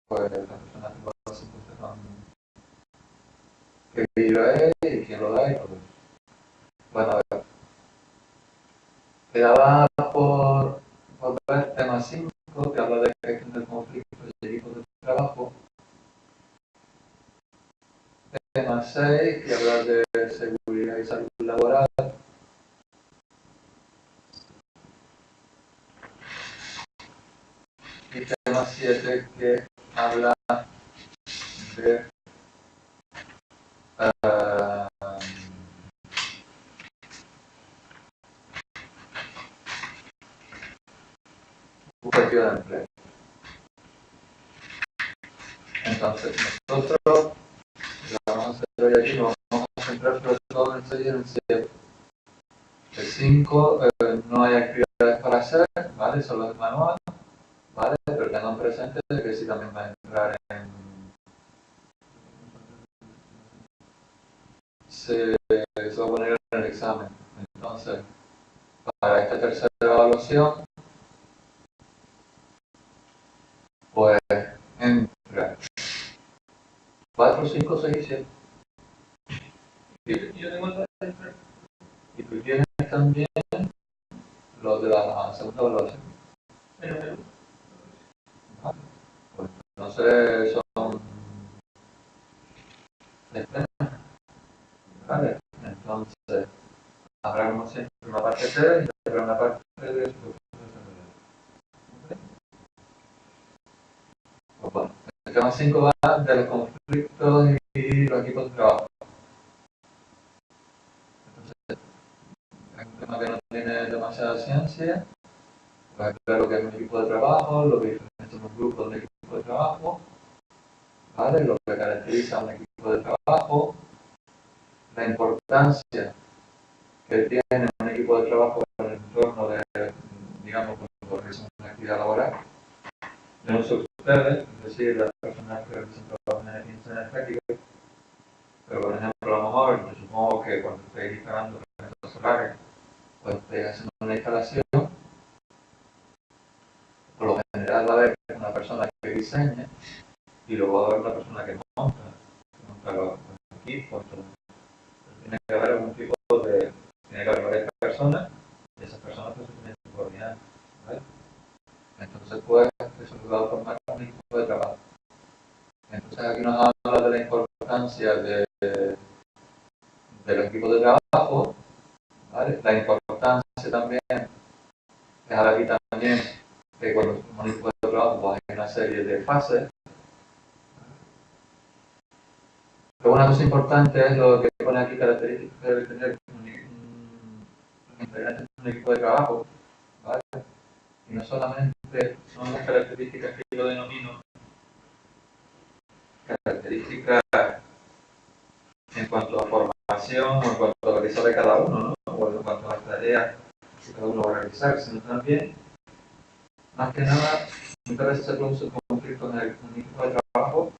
pues las personas que lo hacen pues tendrán qué libro es y quién lo da y todo eso. Bueno, a ver, quedaba por ver tema 5, que habla de gestión del conflicto y equipos de trabajo. Tema 6, que habla de seguridad y salud laboral. Y tema 7, que habla de búsqueda de empleo. Entonces, nosotros lo vamos a hacer hoy aquí, nos vamos a centrar sobre todo en el 6 y en el 7. El 5 no hay actividades para hacer, ¿vale? Solo es manual, ¿vale? Pero tengan presente que sí también va a entrar en... Se va a poner en el examen. Entonces, para esta tercera evaluación, pues entra 4, 5, 6 y 7. Yo tengo el de Y tú tienes también los de la segunda evaluación. Pero, ¿Vale? Pues entonces son... ¿Vale? Entonces, habrá como siempre una parte C y habrá una parte de su. Pues bueno, el tema 5 va de los conflictos y los equipos de trabajo. Entonces, es un tema que no tiene demasiada ciencia. Pues ver lo que es un equipo de trabajo, lo que diferencia los grupos de equipo de trabajo, ¿vale? Lo que caracteriza a un equipo de trabajo, la importancia que tiene un equipo de trabajo en el entorno de, digamos, cuando realizan una actividad laboral. Yo no sé ustedes, es decir, las personas que realizan trabajo en eficiencia energética, pero por ejemplo, a lo mejor, yo supongo que cuando estéis instalando paneles solares, pues estéis haciendo una instalación, por lo general va a haber una persona que diseñe y luego va a haber una persona que monta los equipos. Tiene que haber algún tipo de... Tiene que haber varias personas y esas personas pues se tienen que coordinar, ¿vale? Entonces, pues, eso va a formar un equipo de trabajo. Entonces, aquí nos habla de la importancia del equipo de trabajo, ¿vale? La importancia también, es aquí también, que cuando un equipo de trabajo pues, hay una serie de fases. Pero una cosa importante es lo que pone aquí características que debe tener un integrante de un equipo de trabajo, ¿vale? Y no solamente son las características que yo denomino características en cuanto a formación o en cuanto a realizar de cada uno, ¿no? O en cuanto a las tareas que cada uno va a realizar, sino también, más que nada, muchas veces se produce conflicto en el equipo de trabajo,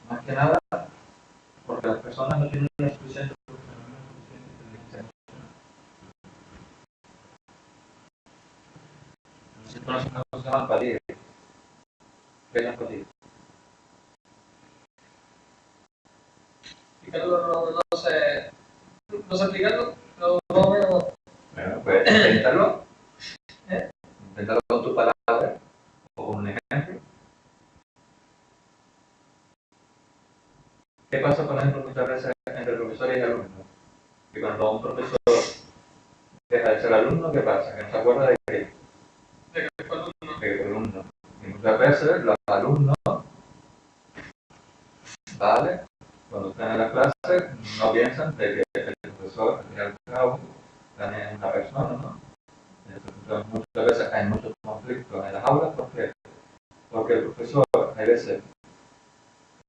más que nada porque las personas no tienen una suficiente inteligencia. Esto no es una cosa que se llama empatía. ¿Qué es la empatía? no sé explicarlo, pero más o menos. Bueno, pues inténtalo. Inténtalo con tus palabras o con un ejemplo. ¿Qué pasa, por ejemplo, muchas veces entre profesores y alumnos? Que cuando un profesor deja de ser alumno, ¿qué pasa? Que no se acuerda de qué. De que fue alumno. De que fue alumno. Y muchas veces los alumnos, ¿vale? Cuando están en la clase, no piensan de que el profesor, al fin y al cabo, también es una persona, ¿no? Entonces, muchas veces hay muchos conflictos en las aulas. ¿Por qué? Porque el profesor, hay veces,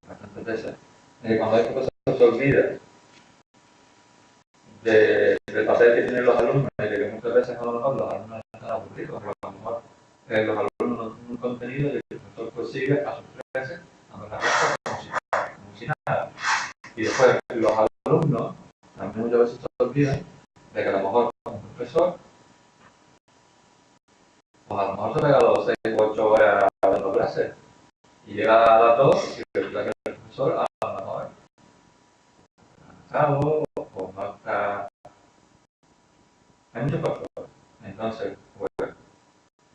bastantes veces, cuando hay profesor se olvida del papel que tienen los alumnos y de que muchas veces a lo mejor los alumnos están aburridos, a lo mejor los alumnos no tienen un contenido y el profesor pues sigue a sus clases dando las respuestas como si nada. Y después los alumnos también muchas veces se olvidan de que a lo mejor un profesor pues a lo mejor se ha pegado 6 u 8 horas dando clases y llega cansado o no está... Hay muchos factores. Entonces, pues,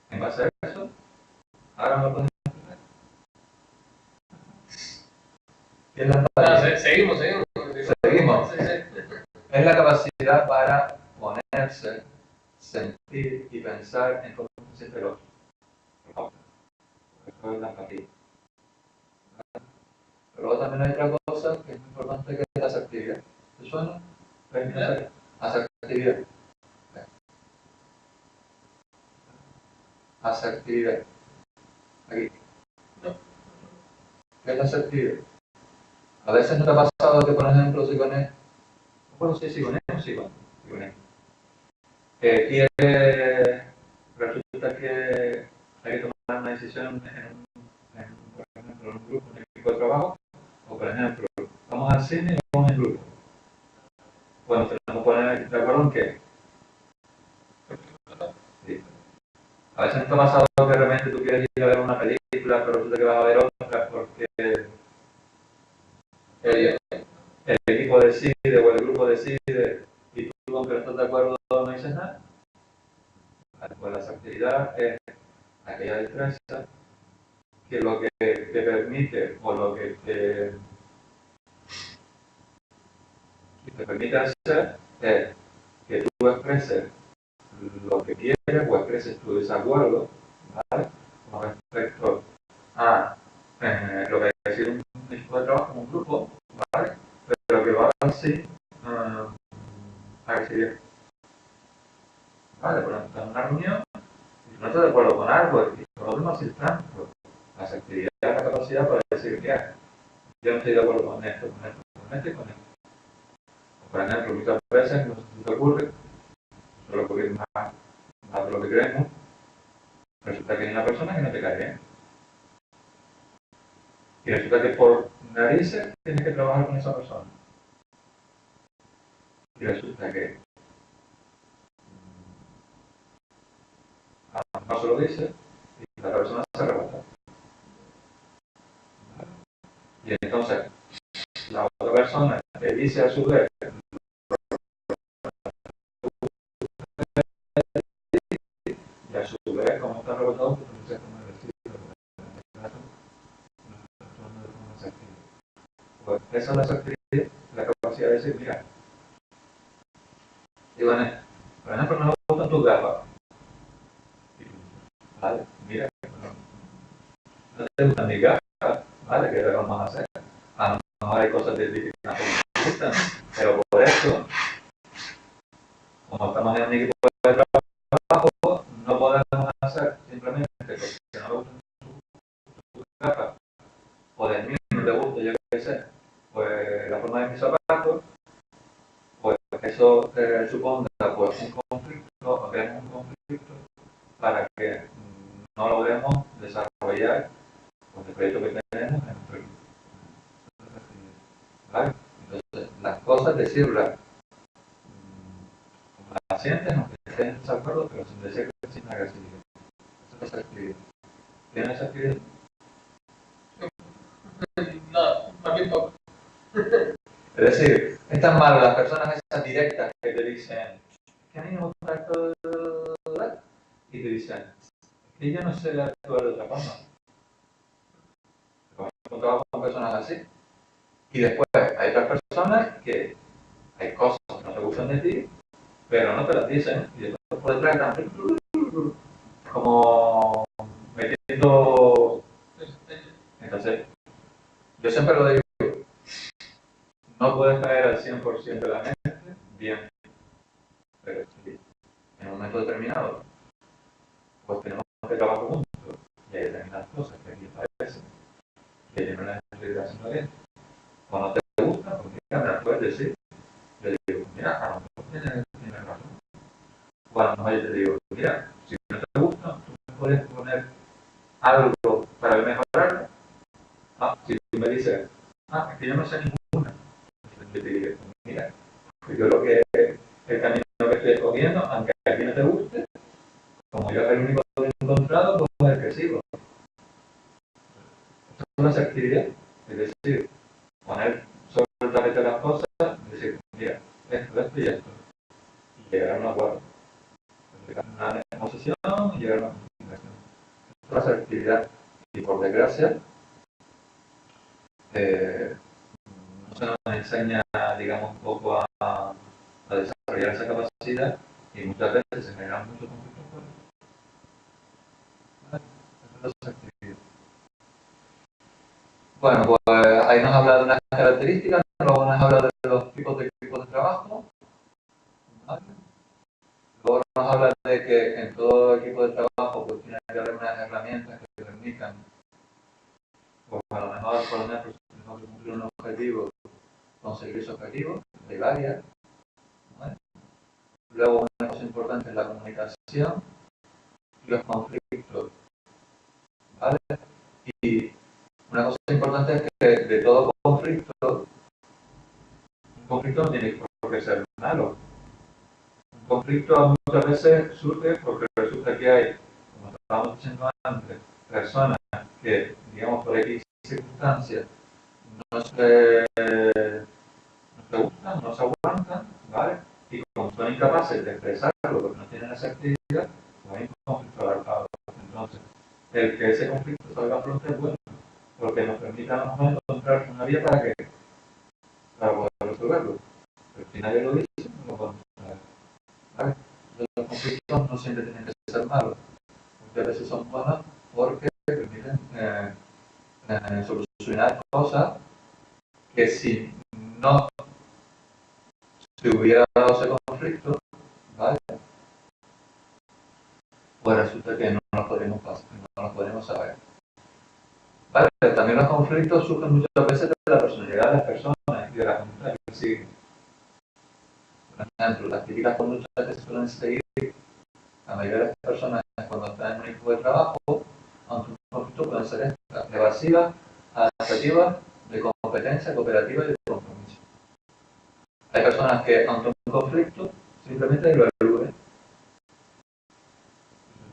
en base a eso, ahora me pueden entender. ¿Qué es la empatía? Seguimos. Seguimos. Sí, sí. Es la capacidad para ponerse, sentir y pensar en cómo se siente el otro. Esto es la empatía. Pero luego también hay otra cosa que es muy importante, que es la asertividad. ¿Te suena? Asertividad. Asertividad. Aquí. ¿Qué es la asertividad? A veces no te ha pasado que, por ejemplo, si con él, no puedo decir si con él o si con él, que quiere, resulta que hay que tomar una decisión por ejemplo, en un grupo, en un equipo de trabajo, o por ejemplo, vamos al cine y vamos en grupo. Bueno, tenemos que poner de acuerdo en qué. Sí. A veces no te ha pasado que de repente tú quieres ir a ver una película, pero resulta que vas a ver otra porque el equipo decide o el grupo decide y tú, aunque no estás de acuerdo, no dices nada. Pues la asertividad es aquella destreza que lo que te permite o lo que te permite hacer es que tú expreses lo que quieres o expreses tu desacuerdo, ¿vale? Con respecto a lo que ha sido un equipo de trabajo, un grupo, ¿vale? Pero que va así a recibir. Vale, por ejemplo, en una reunión, si no estás de acuerdo con algo y por otro no están, pues la asertividad es la capacidad para decir que yo no estoy de acuerdo con esto, con esto, con esto y con esto. Por ejemplo, muchas veces nos ocurre, suele ocurrir más de lo que creemos, resulta que hay una persona que no te cae bien. Y resulta que por narices tienes que trabajar con esa persona. Y resulta que no se lo dice y la persona se rebota. Y entonces la otra persona te dice a su vez y a su vez, como está rebotado, pues no sé cómo decirlo. Pues esa es la asertividad, la capacidad de decir, mira, Iván, por ejemplo, no me gustan tus gafas. Vale, mira, no te gustan mis gafas, vale, ¿qué le vamos a hacer? A lo mejor hay cosas de ti que no me gustan, pero por eso, como estamos en un equipo de trabajo, no podemos hacer simplemente porque no me gustan tus gafas, o de mí no te gusta, yo qué sé, pues la forma de mis zapatos, pues eso supondrá pues un conflicto, o creemos un conflicto para que no logremos desarrollar pues, el proyecto que tenemos en nuestro equipo. ¿Vale? Entonces, las cosas decirlas como las sientes, aunque estén en desacuerdo, pero sin decir que sin agresividad. Esa es la actividad. ¿Tienes esa actividad? No, más bien poco. Es decir, es tan malo las personas esas directas que te dicen que a mí no me gusta esto y te dicen que yo no sé actuar de otra forma. Yo trabajo con personas así. Y después hay otras personas que hay cosas que no te gustan de ti, pero no te las dicen. Y después por detrás están como metiendo. Entonces, yo siempre lo digo, no puedes caer al 100% de la mente bien, pero sí, en un momento determinado, pues tenemos que trabajar juntos y hay determinadas cosas que aquí parecen que yo no las estoy haciendo bien. Cuando te gusta, pues mira, me las puedes decir. Yo digo, mira, a lo mejor tienes razón. Bueno, no, yo te digo, mira, si no te gusta, tú me puedes poner algo para mejorarlo. Si tú me dices, es que yo no sé ninguna, yo te digo, mira, pues yo lo que el camino que estoy escogiendo, aunque a ti no te guste, como yo soy el único que he encontrado, pues es el que sigo. Esto es una asertividad, es decir, poner sobre el tapete las cosas, decir, y esto. Y llegar a un acuerdo. Una negociación y llegar a una comunicación. Toda esa actividad. Y por desgracia, no se nos enseña, digamos, un poco a desarrollar esa capacidad y muchas veces se generan muchos conflictos por eso. Bueno, pues ahí nos habla de unas características, luego nos habla de los tipos de equipos de trabajo, ¿vale? Luego nos habla de que en todo equipo de trabajo pues tiene que haber unas herramientas que permitan, pues a lo mejor, por ejemplo, si tenemos que cumplir un objetivo, conseguir ese objetivo, hay varias, ¿vale? Luego una cosa importante es la comunicación y los conflictos, ¿vale? Y una cosa importante es que de todo conflicto, un conflicto no tiene por qué ser malo. Un conflicto muchas veces surge porque resulta que hay, como estábamos diciendo antes, personas que, digamos, por X circunstancias no se gustan, no se aguantan, ¿vale? Y como son incapaces de expresarlo porque no tienen esa actividad, pues hay un conflicto alargado. Entonces, el que ese conflicto salga a flote es bueno, porque nos permite a lo mejor encontrar una vía para poder resolverlo. Pero si nadie lo dice, no lo podemos saber, ¿vale? Los conflictos no siempre tienen que ser malos, muchas veces son buenos porque permiten solucionar cosas que si no se hubiera dado ese conflicto, ¿vale? Pues resulta que no nos podemos pasar, no nos podemos saber. ¿Vale? También los conflictos surgen muchas veces de la personalidad de las personas y de la conducta que siguen. Por ejemplo, las típicas conductas que se suelen seguir, la mayoría de las personas cuando están en un equipo de trabajo, aunque un conflicto pueden ser estas, evasivas, adaptativas, de competencia, cooperativa y de compromiso. Hay personas que ante un conflicto simplemente lo eluden.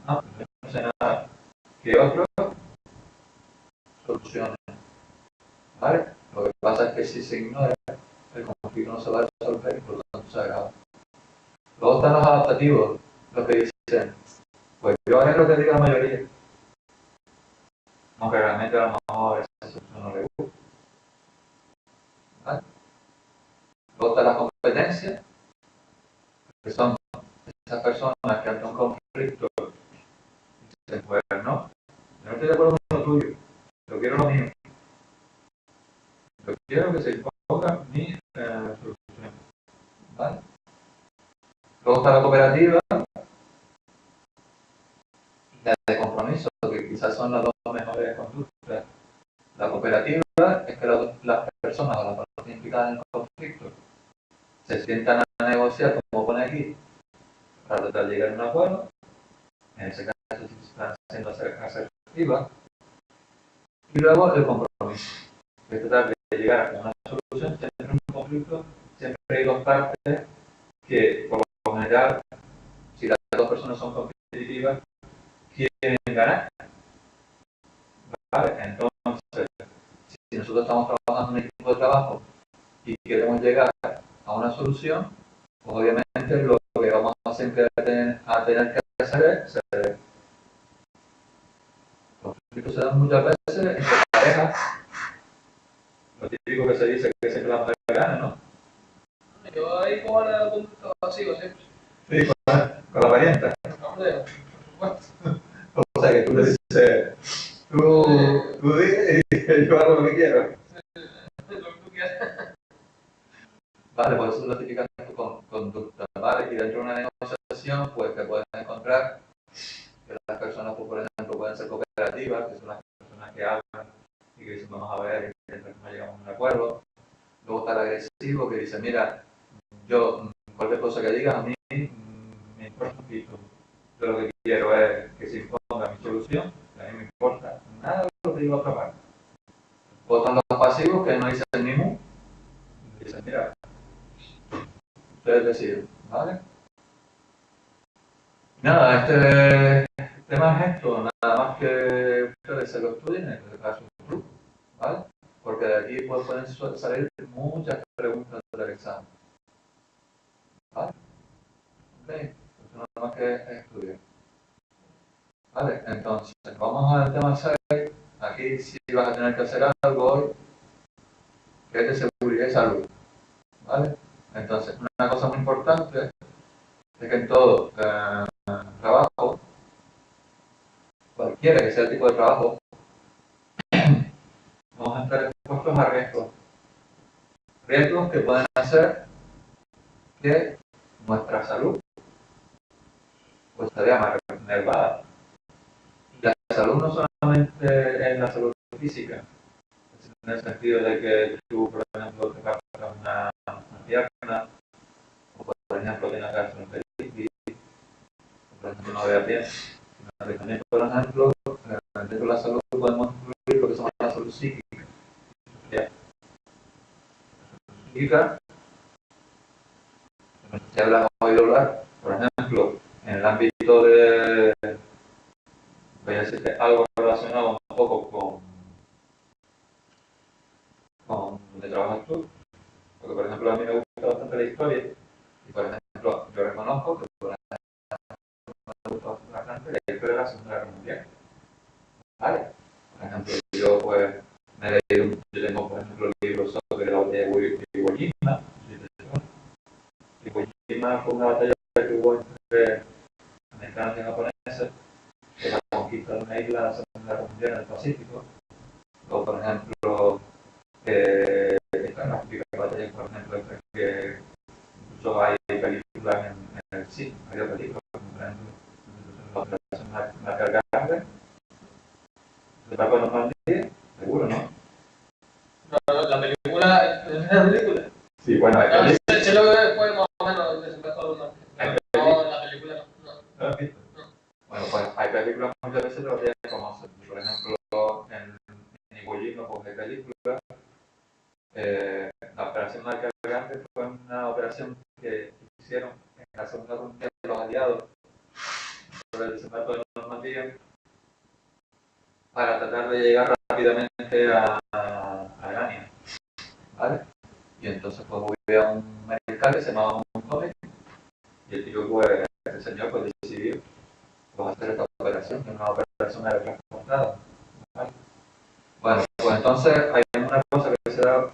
No sé nada que otro solucione. ¿Vale? Lo que pasa es que si se ignora, el conflicto no se va a resolver y por lo tanto se agrava. Luego están los adaptativos, los que dicen, pues yo haré lo que diga la mayoría, aunque realmente a lo mejor esa solución no le gusta. ¿Vale? Luego están las competencias, que son esas personas que ante un conflicto dicen, pues no, yo no estoy de acuerdo con lo tuyo, yo quiero lo mío. Yo quiero que se imponga mi solución. ¿Vale? Luego está la cooperativa, la de compromiso, que quizás son las dos mejores conductas. La cooperativa es que las personas o las partes implicadas en el conflicto se sientan a negociar, como pone aquí, para tratar de llegar a un acuerdo. En ese caso, si están siendo asertivas. Y luego el compromiso, que es tratar de llegar a una solución. Siempre en un conflicto, siempre hay dos partes que, por lo general, si las dos personas son competitivas, quieren ganar. ¿Vale? Entonces, si nosotros estamos trabajando en un equipo de trabajo y queremos llegar a una solución, pues obviamente lo que vamos a siempre a tener que hacer es ceder. Los conflictos se dan muchas veces entre parejas. Lo típico que se dice que siempre la mujer gana, ¿no? Yo ahí como la conducta pasiva siempre. Sí, con la parienta. Hombre, por supuesto. O sea que tú le dices, tú dices y yo hago lo que quiero. Lo que tú quieras. Vale, pues eso es la típica conducta, ¿vale? Y dentro de una negociación, pues te puedes encontrar que las personas, pues, por ejemplo, pueden ser cooperativas, que son las personas que hablan y que dicen, vamos a ver, y mientras no llegamos a un acuerdo. Luego está el agresivo, que dice, mira, yo, cualquier cosa que digas a mí me importa un poquito. Yo lo que quiero es que se imponga mi solución, a mí me importa nada de lo que diga otra parte. Luego están los pasivos, que no dicen ni mu, dicen, mira, ustedes deciden, ¿vale? Nada, este tema es esto, nada más que ustedes se lo estudien, en este caso un grupo, ¿vale? Porque de aquí pues, pueden salir muchas preguntas del examen. ¿Ok? Eso no es más que estudiar. ¿Vale? Entonces, vamos al tema 6. Aquí sí vas a tener que hacer algo hoy, que es de seguridad y salud. ¿Vale? Entonces, una cosa muy importante es que en todo trabajo, cualquiera que sea el tipo de trabajo, vamos a estar expuestos a riesgos. Riesgos que pueden hacer que nuestra salud pues se vea más nervada. La salud no solamente es la salud física, en el sentido de que tú, por ejemplo, te partas una pierna, o por ejemplo, tengas gastroenteritis, o por ejemplo, no veas bien, sino que también, por ejemplo, dentro de la salud podemos incluir lo que se llama la salud psíquica. Psíquica, si hablamos hoy de hablar, por ejemplo, en el ámbito de, voy a decirte algo relacionado un poco con donde trabajas tú, porque por ejemplo a mí me gusta bastante la historia, y por ejemplo yo reconozco que por ejemplo me gusta bastante la historia de la Segunda Guerra Mundial. ¿Vale? Por ejemplo, yo pues me he leído, yo tengo por ejemplo libros sobre la batalla de Iwo Jima. Iwo Jima fue una batalla que hubo entre americanos y japoneses, que la conquista de una isla de la Segunda Guerra Mundial en el Pacífico. O por ejemplo, esta gráfica batalla, por ejemplo, que incluso hay películas en el cine, hay películas, como por ejemplo, la operación Marcar Garden, ¿te acuerdas más de seguro, no? No, la película, ¿es una película? Sí, bueno, hay No, películas. se lo ve pues, más o menos desencajar una. No, la película no. ¿Lo has visto? No. Bueno, pues hay películas muchas veces de batallas famosas. Por ejemplo, en Iwo Jima, pues hay películas. La operación Marca Grande fue una operación que hicieron en la Segunda Guerra Mundial los aliados sobre el desembarco de Normandía para tratar de llegar rápidamente a Alemania. ¿Vale? Y entonces pues hubo un militar que se llamaba Montgomery y el tío pues, el señor pues decidió pues, hacer esta operación, que es una operación aérea transportada. ¿Vale? Bueno, pues entonces hay una cosa que se ha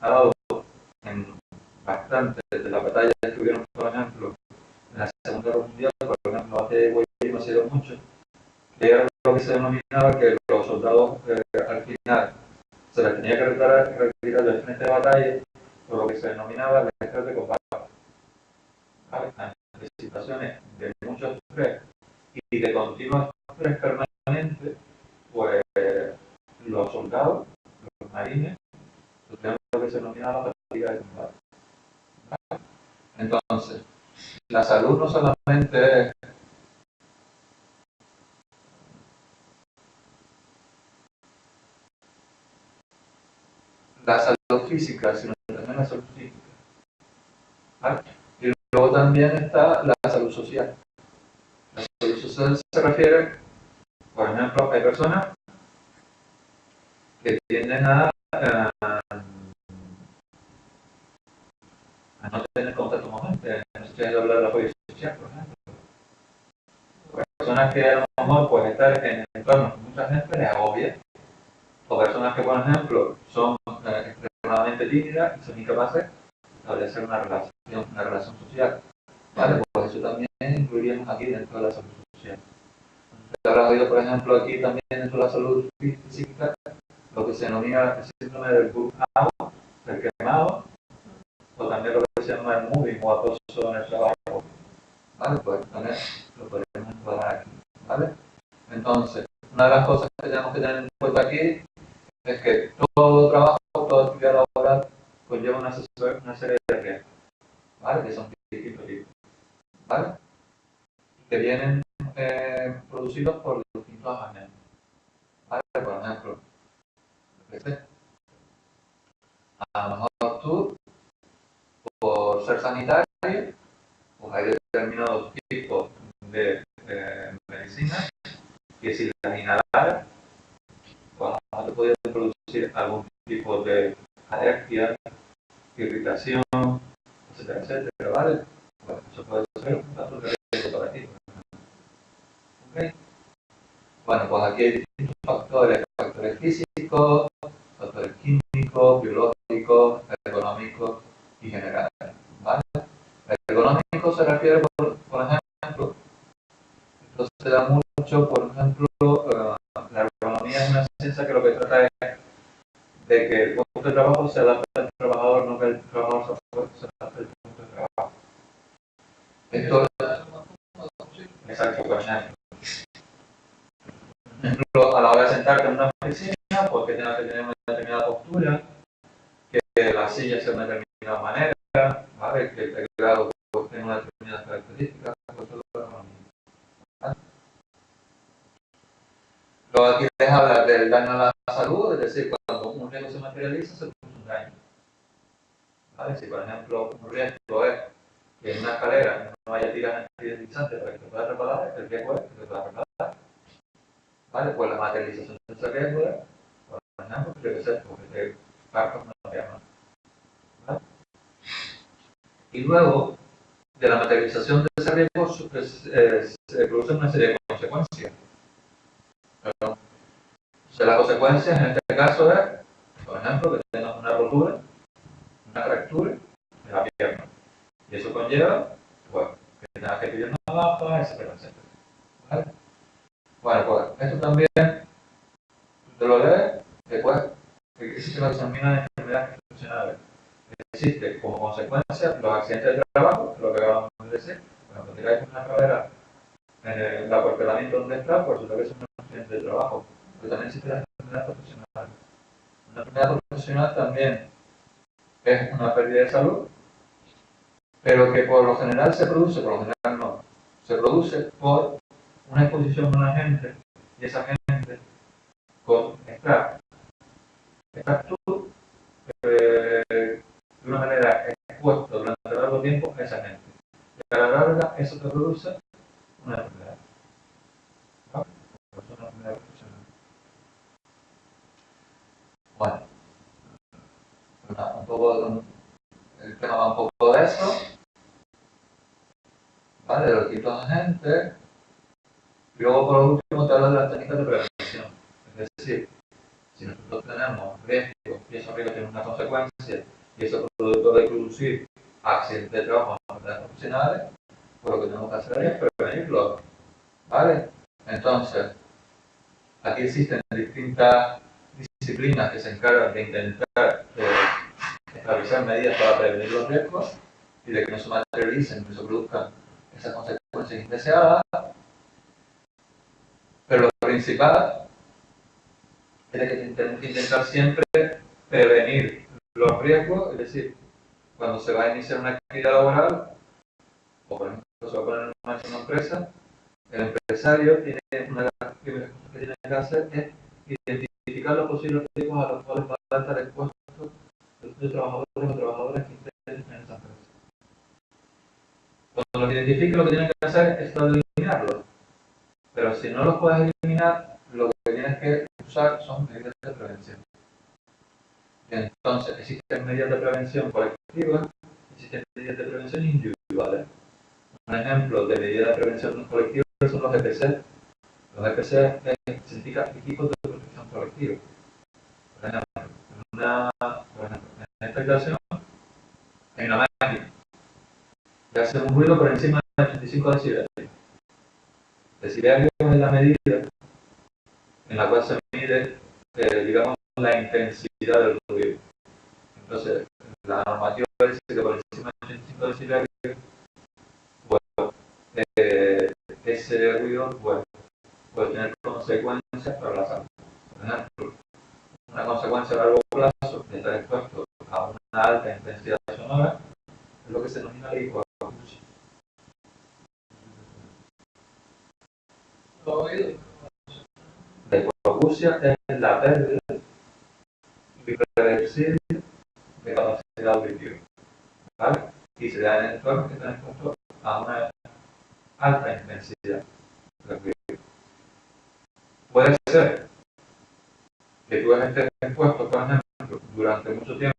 dado en bastante de las batallas que tuvieron, por ejemplo, en la Segunda Guerra Mundial, por ejemplo, hace Iwo Jima se dio mucho, que era lo que se denominaba que los soldados al final se les tenía que retirar del frente de batalla por lo que se denominaba el estrés de combate. ¿Vale? Ante situaciones de mucho estrés y de continuo estrés permanente, pues los soldados, los marines, tuvieron lo que se denominaba la fatiga de combate. ¿Vale? Entonces, la salud no solamente es la salud física, sino también la salud psíquica. ¿Vale? Y luego también está la salud social. La salud social se refiere, por ejemplo, hay personas que tienden a no tener contacto con gente, no se de hablar de apoyo social, por ejemplo. Personas que a lo mejor pues, estar en entornos con mucha gente les agobia, o personas que, por ejemplo, son extremadamente tímidas y son incapaces de establecer una relación social. Vale, pues eso también incluiríamos aquí dentro de la salud social. Te habrás oído, por ejemplo, aquí también dentro de la salud física, lo que se denomina el síndrome del burnout, del quemado, o también lo que se llama el moving o acoso en el trabajo. ¿Vale? Pues también lo podemos encuadrar aquí. ¿Vale? Entonces, una de las cosas que tenemos que tener en cuenta aquí es que todo trabajo, toda actividad laboral conlleva una serie de riesgos, ¿vale? Que son distintos tipos, ¿vale? Que vienen producidos por distintos agentes. ¿Vale? Por ejemplo, a lo mejor tú, por ser sanitario, pues hay determinados tipos de medicinas que si las inhalaras, pues a lo mejor te podrían producir algún tipo de alergia, irritación, etcétera, etcétera, ¿vale? Bueno, eso puede ser un factor de riesgo para ti. ¿Okay? Bueno, pues aquí hay distintos factores físicos, factores químicos, biológicos, económicos y generales. ¿Vale? El económico se refiere, por ejemplo, esto se da mucho, por ejemplo, la economía es una ciencia que lo que trata es de que el puesto de trabajo se adapte al trabajador, no que el trabajador se adapte al puesto de trabajo. Esto, exacto, por ejemplo, a la hora de sentarte en una oficina, pues que tengas que tener una determinada postura, que la silla sea de una determinada manera, ¿vale? Que el teclado pues, tenga una determinada característica, pues todo lo demás. ¿Vale? Luego aquí les habla del daño a la salud, es decir, cuando un riesgo se materializa, se produce un daño. ¿Vale? Si, por ejemplo, un riesgo es que en una escalera no haya tiras antideslizantes para que te puedas resbalar, el riesgo es que te puedas resbalar. ¿Vale? Pues la materialización de ese riesgo es, por ejemplo, que se porque te partas una pierna. ¿Vale? Y luego, de la materialización de ese riesgo se producen una serie de consecuencias. Pero, o sea, las consecuencias en este caso es, por ejemplo, que tengas una rotura, una fractura de la pierna. Y eso conlleva, pues, que tengas que pedir una baja, etcétera, etcétera. ¿Vale? Bueno, pues esto también te lo lees, después existe lo que se denomina enfermedades profesionales. Existe como consecuencia los accidentes de trabajo, lo que acabamos de decir. Cuando tengáis una carrera en el acuartelamiento donde está, pues resulta que es un accidente de trabajo. Pero también existe la enfermedad profesional. Una enfermedad profesional también es una pérdida de salud, pero que por lo general se produce, por lo general no, se produce por una exposición a un agente y esa gente con estás tú de una manera expuesto durante largo tiempo a esa gente. Y a la larga eso te produce una enfermedad. ¿Vale? Por eso una enfermedad profesional. Bueno, un poco, el tema va un poco de eso, ¿vale? De los tipos de agentes. Y luego por último te hablo de las técnicas de prevención. Es decir, si nosotros tenemos riesgos y esos riesgos tienen una consecuencia y eso puede producir accidentes de trabajo en enfermedades profesionales, pues lo que tenemos que hacer es prevenirlo. ¿Vale? Entonces, aquí existen distintas disciplinas que se encargan de intentar establecer medidas para prevenir los riesgos y de que no se materialicen, que se produzcan esas consecuencias indeseadas. Pero lo principal es que tenemos que intentar siempre prevenir los riesgos, es decir, cuando se va a iniciar una actividad laboral, o por ejemplo se va a poner en marcha una empresa, el empresario tiene una de las primeras cosas que tiene que hacer es identificar los posibles riesgos a los cuales van a estar expuestos los trabajadores o trabajadoras que estén en esa empresa. Cuando los identifique, lo que tienen que hacer es eliminarlos. Pero si no los puedes eliminar, lo que tienes que usar son medidas de prevención. Entonces, existen medidas de prevención colectivas, existen medidas de prevención individuales. Un ejemplo de medidas de prevención colectiva son los EPC. Los EPC significa equipos de protección colectiva. Por ejemplo, en esta habitación hay una máquina que hace un ruido por encima de 85 decibelios. Decibelios es la medida en la cual se mide, digamos, la intensidad del ruido. Entonces, la normativa dice que por encima de 85 decibelios, bueno, ese ruido puede tener consecuencias para la salud. Por ejemplo, una consecuencia a largo plazo de estar expuesto a una alta intensidad sonora es lo que se denomina la hipoacusia. La hipoacusia es la pérdida irreversible de capacidad auditiva, ¿vale? Y se da en entornos que están expuestos a una alta intensidad de ruido. Puede ser que tú estés expuesto, por ejemplo, durante mucho tiempo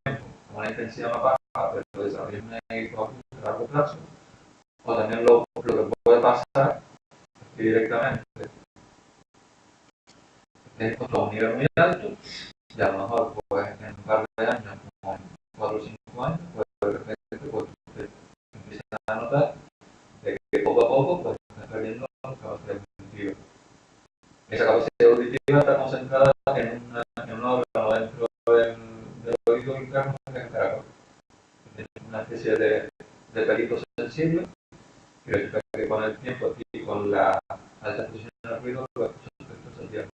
a una intensidad más baja, pero desarrolles una hipoacusia a largo plazo, O también lo que puede pasar directamente es a un nivel muy alto y a lo mejor pues, en un par de años, como en 4 o 5 años, pues de repente pues, empiezan a notar de que poco a poco pues, estás perdiendo la capacidad auditiva. Esa capacidad auditiva está concentrada en un órgano dentro del oído interno que es el caracol. Es una especie de pelito sensible que resulta que con el tiempo y con la alta exposición al ruido pues, se pierde.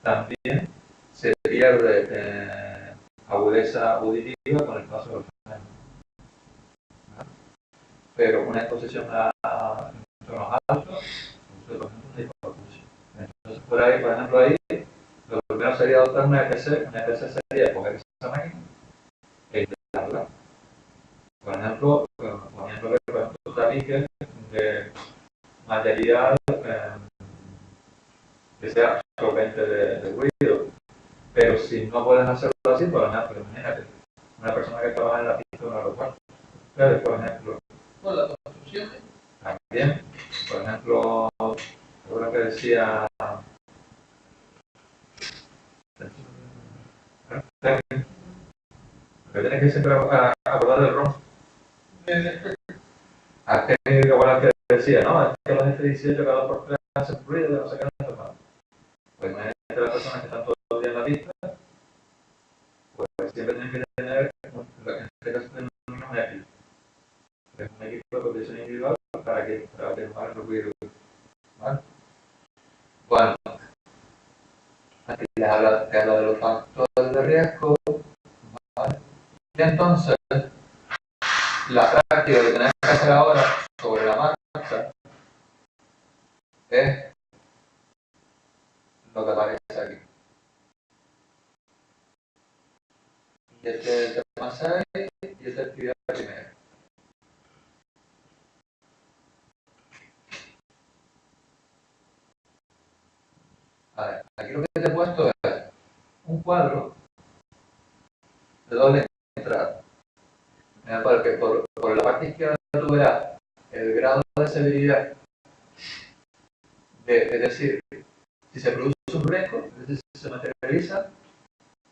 También se pierde agudeza auditiva con el paso del tiempo. Pero una exposición a tonos altos, por ejemplo, una hipoacusia. Entonces, por ahí, por ejemplo, ahí, lo primero sería adoptar una EPC. Una EPC sería coger esa máquina e intentarla. Por ejemplo, poniéndole, por ejemplo, tabiques de material que sea absorbente de ruido. Pero si no puedes hacerlo así, por ejemplo, imagínate, una persona que trabaja en la pista de un aeropuerto, ustedes, por ejemplo, con la construcción, también, por ejemplo, lo que decía, que tienes que siempre acordar del ron. Aquel que decía, no, es que los F-18 cada 2 por 3 hacen ruido, no sé qué, no sé más. Pues imagínate las personas que están todo el día en la pista, pues siempre tienen que tener, en este caso, un equipo. Es un equipo de protección individual para que no hagan ruido. ¿Vale? Bueno, aquí les habla de los factores de riesgo. ¿Vale? Y entonces, la práctica que tenemos que hacer ahora sobre la marcha es lo que aparece aquí. Y este es el tema 6 y esta actividad primera. A ver, aquí lo que te he puesto es un cuadro de doble entrada. Porque por la parte izquierda tú verás el grado de severidad, es decir, si se produce un riesgo, es decir, si se materializa,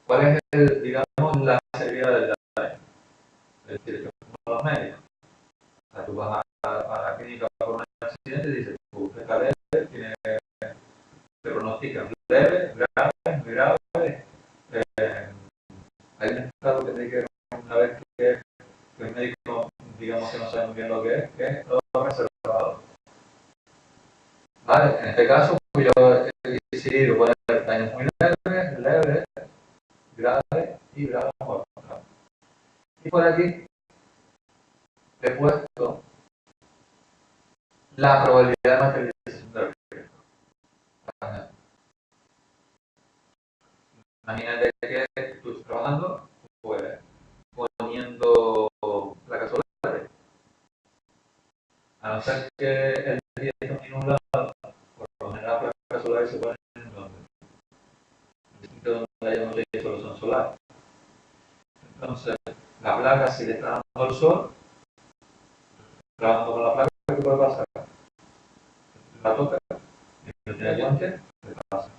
cuál es, digamos, la severidad del daño. Es decir, como los médicos. O sea, tú vas a la clínica por un accidente y dices, usted está leve, te pronostican leve, grave, muy grave. Hay un estado que te dice una vez que el médico, digamos que no sabe muy bien lo que es todo reservado. Vale, en este caso pues yo he decidido poner daños muy leves, graves y graves mortales. Y por aquí he puesto la probabilidad de materialización del riesgo. Imagínate que tú estás trabajando, pues poniendo placas solares. A no ser que el día esté nublado, por lo general las placas solares se ponen en donde haya mucha insolación solar. Entonces, la placa, si le está dando el sol, trabajando con la placa, ¿qué puede pasar? La toca, y no tiene guante, le pasa.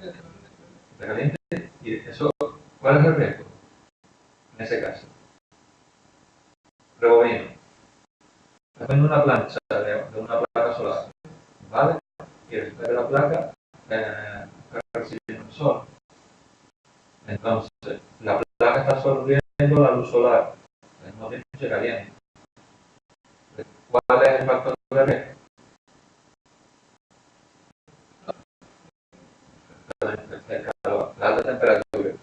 Está caliente, y eso, ¿cuál es el riesgo? En ese caso, rebobino. Estás poniendo una plancha de una placa solar, ¿vale? Y resulta que la placa está recibiendo el sol. Entonces, la placa está absorbiendo la luz solar, al mismo tiempo se calienta. ¿Cuál es el factor de riesgo? El calor, la alta temperatura.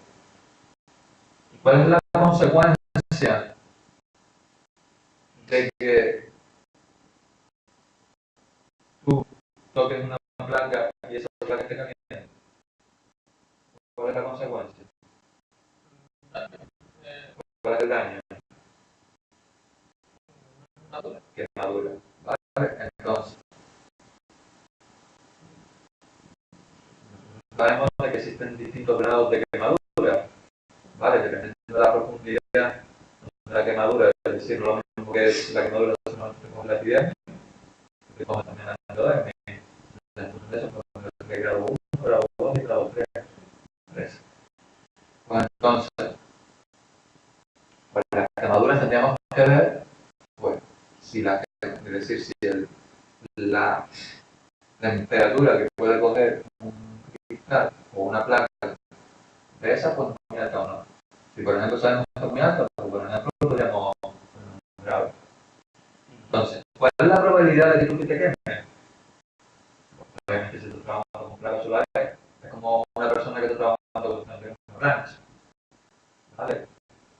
¿Y cuál es la consecuencia de que tú toques una placa y esa placa esté caliente? ¿Cuál es la consecuencia? ¿Cuál es el daño? Quemadura. ¿Vale? Entonces, sabemos de que existen distintos grados de quemadura, ¿vale? Dependiendo de la profundidad de la quemadura, es decir, no lo mismo que es la quemadura con la epidemia, que como también hablando de la función de eso, de grado 1, grado 2 y grado 3. Pues entonces, pues las quemaduras tendríamos que ver, pues, si es decir, si la temperatura que puede coger un cristal o una placa de esa, pues muy alta o no. Si por ejemplo sabemos que es muy alta, pues por ejemplo podríamos grave. Entonces, ¿cuál es la probabilidad de que tú te quemes? Obviamente si tú trabajas con placas solares, es como una persona que está trabajando con una plancha. ¿Vale?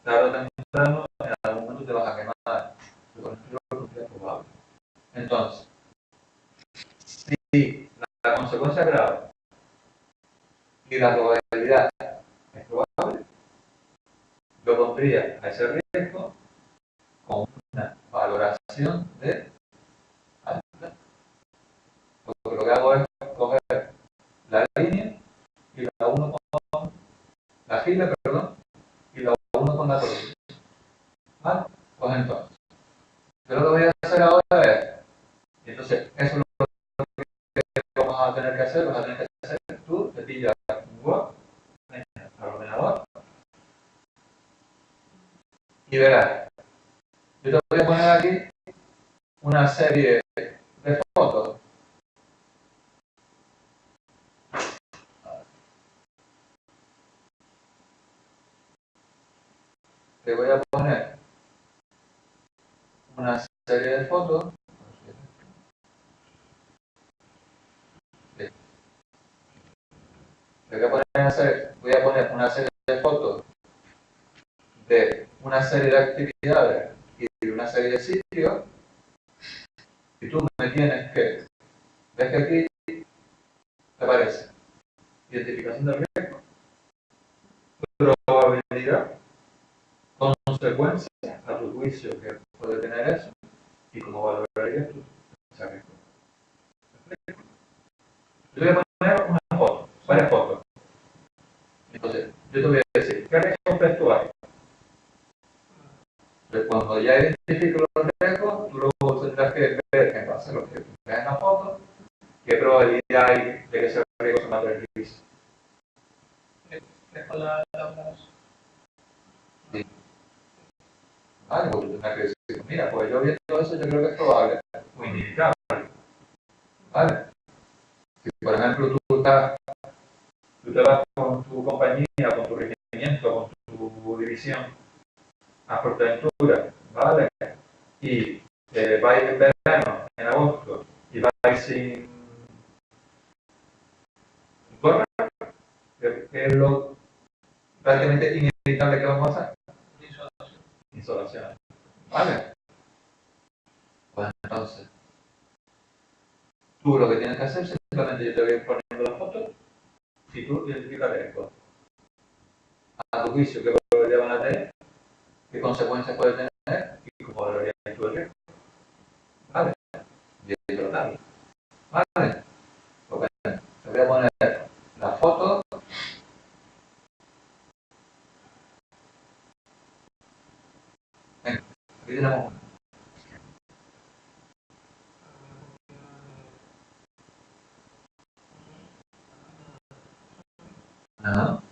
Tarde o temprano, en algún momento te vas a quemar. Es probable. Entonces, si la consecuencia es grave y la probabilidad es probable, yo pondría a ese riesgo con una valoración de alta. Porque lo que hago es coger la línea y la uno con la fila, perdón, y la uno con la columna. ¿Vale? Pues entonces, yo lo que voy a hacer ahora es, y entonces, eso es lo que vamos a tener que hacer, vas a tener que hacer tú, te pillas un Word al ordenador y verás, yo te voy a poner aquí una serie de fotos. Te voy a poner una serie de fotos. Voy a poner una serie de fotos de una serie de actividades y de una serie de sitios y tú me tienes que, ves que aquí te aparece identificación del riesgo, probabilidad, consecuencias a tu juicio que puede tener eso y cómo valorarías tú ese riesgo. Yo te voy a poner una foto, varias fotos. Entonces, yo te voy a decir, ¿qué riesgos ves tú ahí? Entonces, cuando ya identifico los riesgos, tú luego tendrás que ver en base a lo que ves en la foto, qué probabilidad hay de que ese riesgo se materialice. Es con las. Sí. Vale, porque tú tendrás que decir, mira, pues yo viendo eso, yo creo que es probable, o indicable. ¿Vale? Si, por ejemplo, tú te vas con tu compañía, con tu regimiento, con tu división a Fuerteventura, ¿vale? Y vais en verano, en agosto, y vais sin gorra, que es lo prácticamente inevitable que vamos a hacer. Insolación. ¿Vale? Pues entonces, tú lo que tienes que hacer, simplemente yo te voy a ir poniendo las fotos y tú identificas esto. A tu juicio, qué probabilidad van a tener, qué consecuencias puede tener y cómo valorarías tú el riesgo. ¿Vale? Y tratarlo. ¿Vale? Pues bueno, te voy a poner la foto. Venga, aquí tenemos una. Ajá.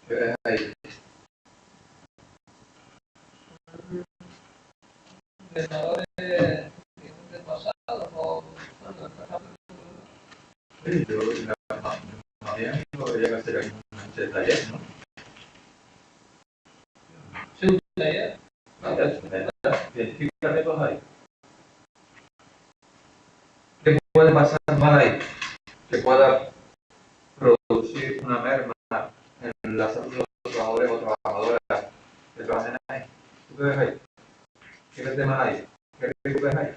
¿Qué ves ahí? Entrenadores del pasado o bueno, Sí, yo más bien lo debería hacer en un taller, ¿no? sí, un taller. Vale, identifica retos ahí. ¿Qué puede pasar mal ahí? Que pueda producir una merma en la salud de los trabajadores o trabajadoras que trabajen ahí. ¿Tú qué ves ahí? ¿Qué ves de mal ahí? ¿Qué riesgo ves ahí?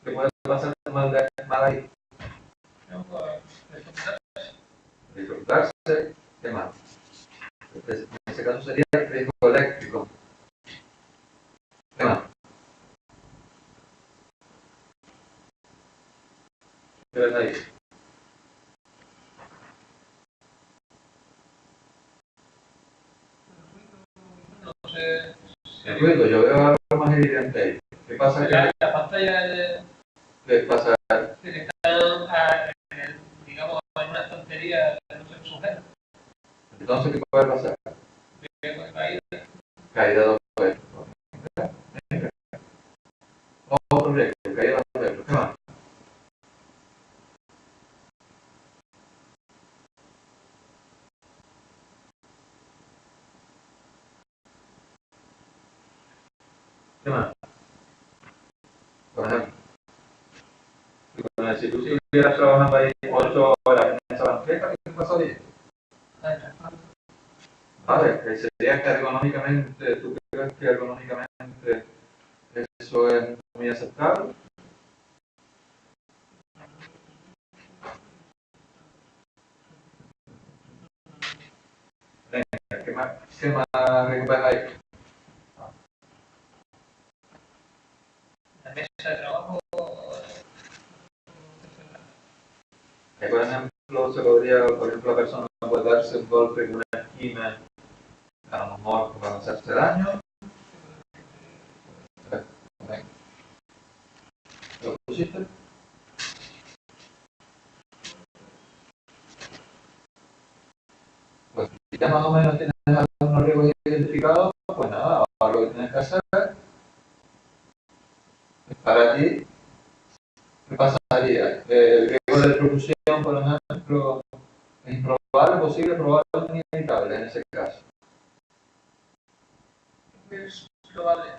¿Qué puede pasar mal ahí? Disfrutarse, ¿qué más? En ese caso sería el riesgo eléctrico. ¿Qué más? ¿Qué ves ahí? No sé. El ruido, yo veo algo más evidente ahí. ¿Qué pasa? La pantalla de, ¿Qué pasa? que están, digamos, en una estantería que no se sujeta. Entonces, ¿qué puede pasar? Caída. Caída de objetos. Otro riesgo, caída de objetos. ¿Qué más? ¿Qué más? Por ejemplo, si tú siguieras trabajando ahí 8 horas en esa banqueta, ¿qué pasaría? Vale, que sería que ergonómicamente, ¿tú crees que ergonómicamente eso es muy aceptable? Venga, qué más riesgos hay? La mesa de trabajo. Que, por ejemplo, se podría, por ejemplo, la persona puede darse un golpe en una esquina, a lo mejor para hacerse daño. Venga, ¿lo pusiste? Pues si ya más o menos tienes algunos riesgos identificados, pues nada, ahora lo que tienes que hacer es para ti, ¿qué pasaría? El riesgo de electrocución, por ejemplo, es improbable, posible, probable, inevitable en ese caso. Es probable.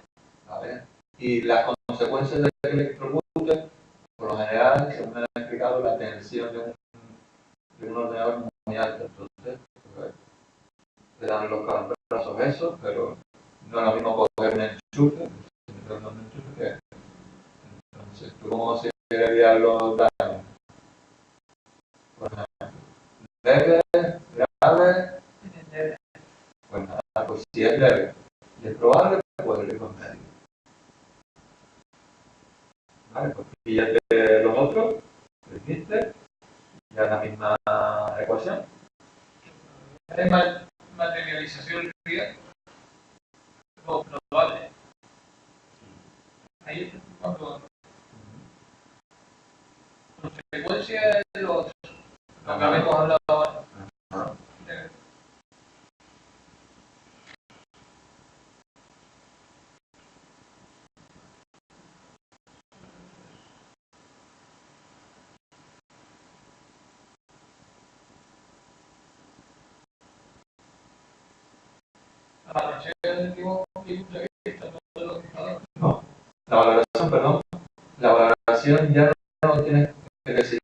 ¿Vale? Y las consecuencias de que electrocute, por lo general, según me han explicado, la tensión de un ordenador es muy alta. Entonces, pues, te dan los calambrazos esos, pero no es lo mismo coger un enchufe, que entonces, ¿tú cómo considerarías los daños? Por ejemplo, leve, grave, pues nada, pues si es leve y es probable, pues el riesgo es medio. Vale, pues píllate los otros, lo hiciste, ya es la misma ecuación. Hay materialización fría. No, probable. Ahí cuando consecuencia de lo que habíamos hablado ahora. Ah, La valoración del tipo y punto de vista, todo lo que está. no, la valoración, perdón, la valoración ya no tienes que decir.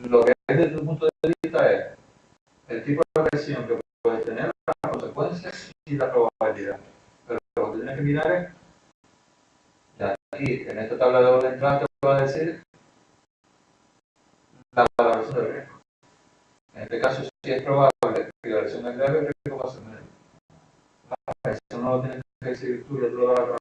Lo que es desde tu punto de vista es el tipo de agresión que puedes tener, las consecuencias y la probabilidad. Pero lo que tienes que mirar es, ya aquí en esta tabla de orden entrada te va a decir la valoración del riesgo. En este caso, si es probable que la agresión es leve, el riesgo va a ser menor. Eso no lo tienes que decir tú, ya te lo va a dar.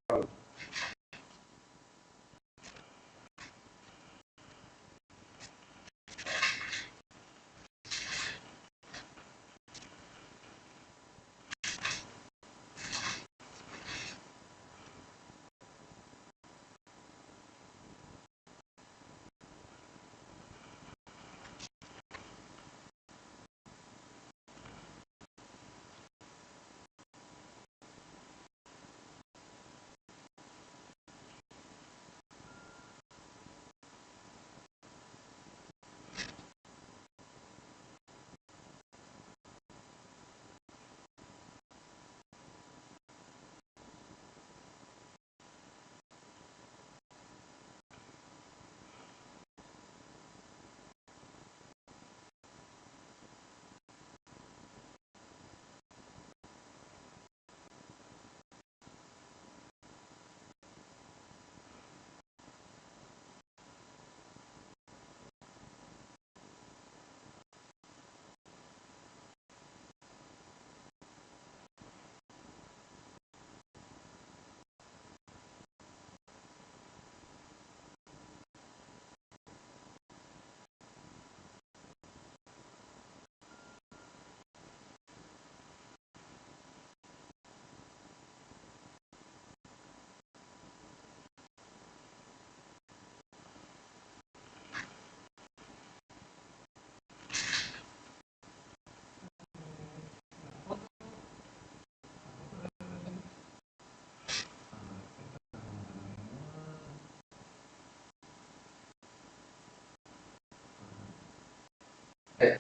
Eh,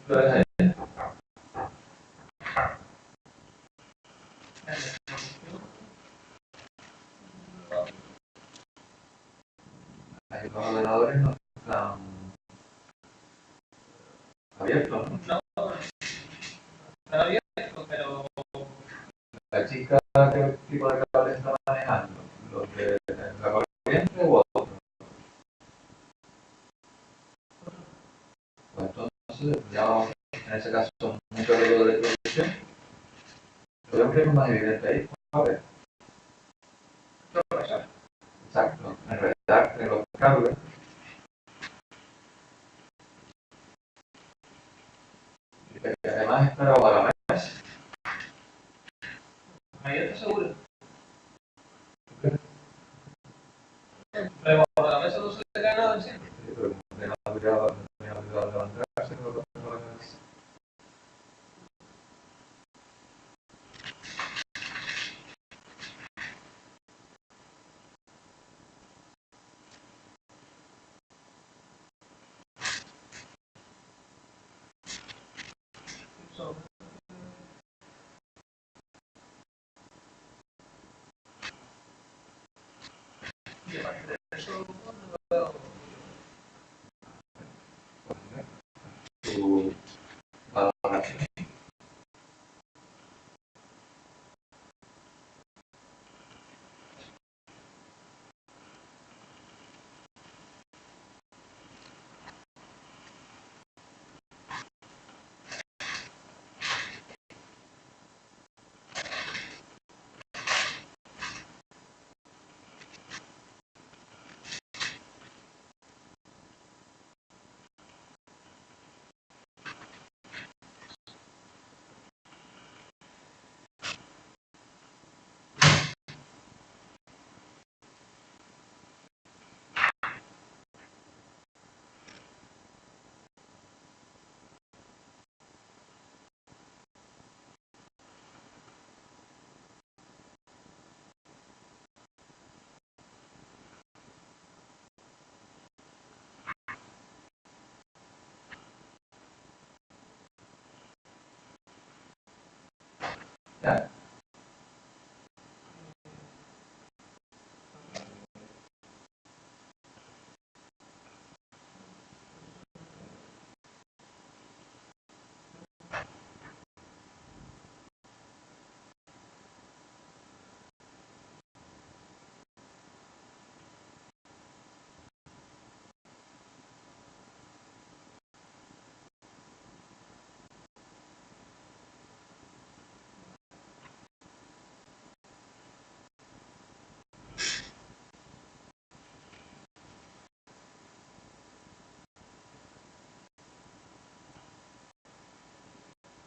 ¿Lo ves ahí? Ahí los ordenadores no están abiertos, ¿no? No, está abierto, pero La chica, ¿qué tipo de cable está manejando? ¿Los de la corriente o otro? Pues entonces, ya vamos, en ese caso, un código de producción. Pero creo que es más evidente ahí. A ver, exacto, enredar en los cables. Y además está grabado a la mesa. ahí está seguro. Pero por la mesa no se le cae nada encima. Sí, pero como que no ha olvidado levantarse, no. So, y aparte de eso, no veo. Su valoración. ¿Ya?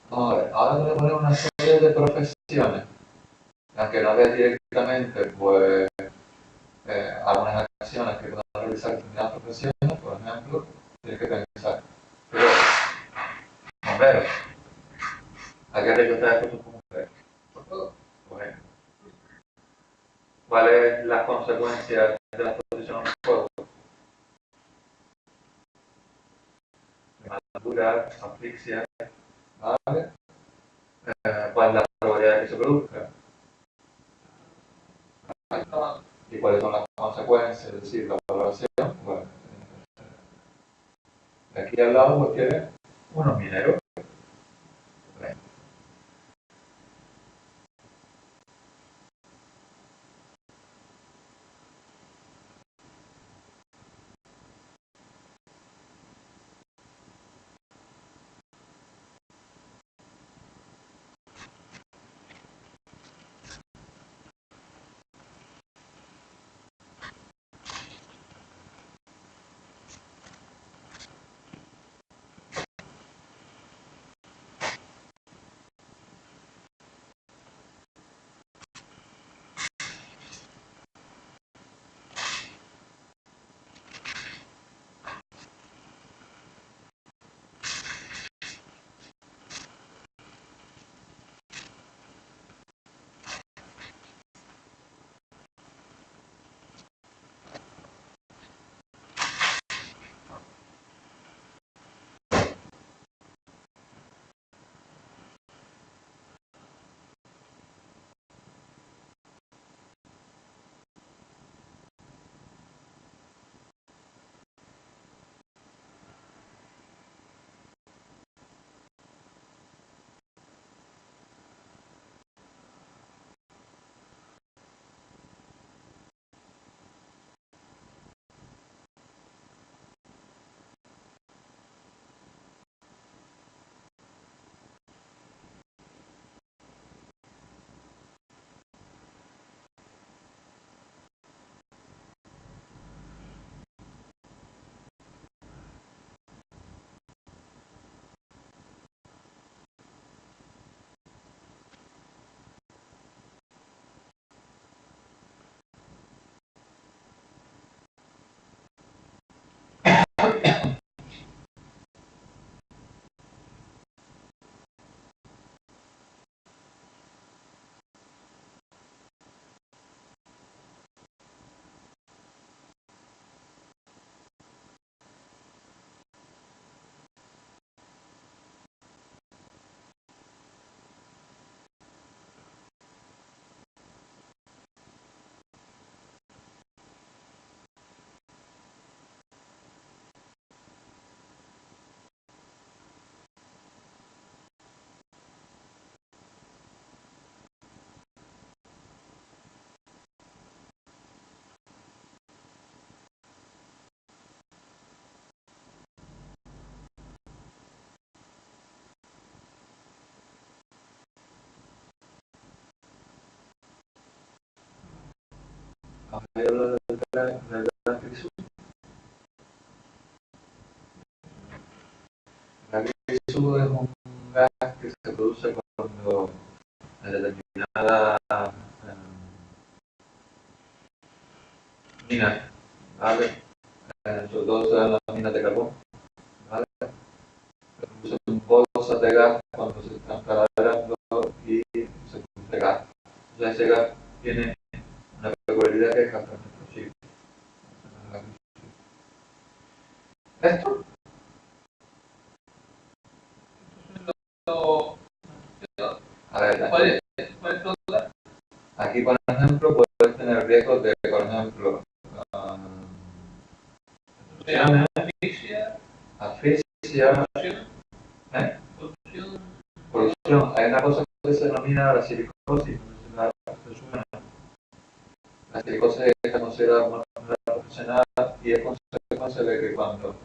Vamos a ver, ahora voy a poner una serie de profesiones, aunque no veas directamente, pues, algunas acciones que puedan realizar determinadas profesiones, por ejemplo, tienes que pensar, pero, bombero, ¿a qué riesgo está expuesto como bombero? Por todo. Bueno, ¿cuáles las consecuencias de la exposición a un fuego? Quemadura, asfixia, ¿vale? ¿Cuál es la probabilidad de que se produzca? ¿Y cuáles son las consecuencias? Es decir, la valoración. Bueno, aquí al lado pues tiene unos mineros. ¿has oído hablar del gas grisú? El gas grisú es un gas que se produce cuando en determinada mina, ¿vale? Sobre todo se dan las minas de carbón, ¿vale? Se producen bolsas de gas cuando se están taladrando y se produce gas. Entonces ese gas tiene una peculiaridad que es altamente explosivo. Esto, a ver, aquí por ejemplo puedes tener riesgos de, por ejemplo, asfixia, ¿eh? Polución. Hay una cosa que se denomina la silicosis. La silicosis es considerada una enfermedad profesional y es consecuencia de que cuando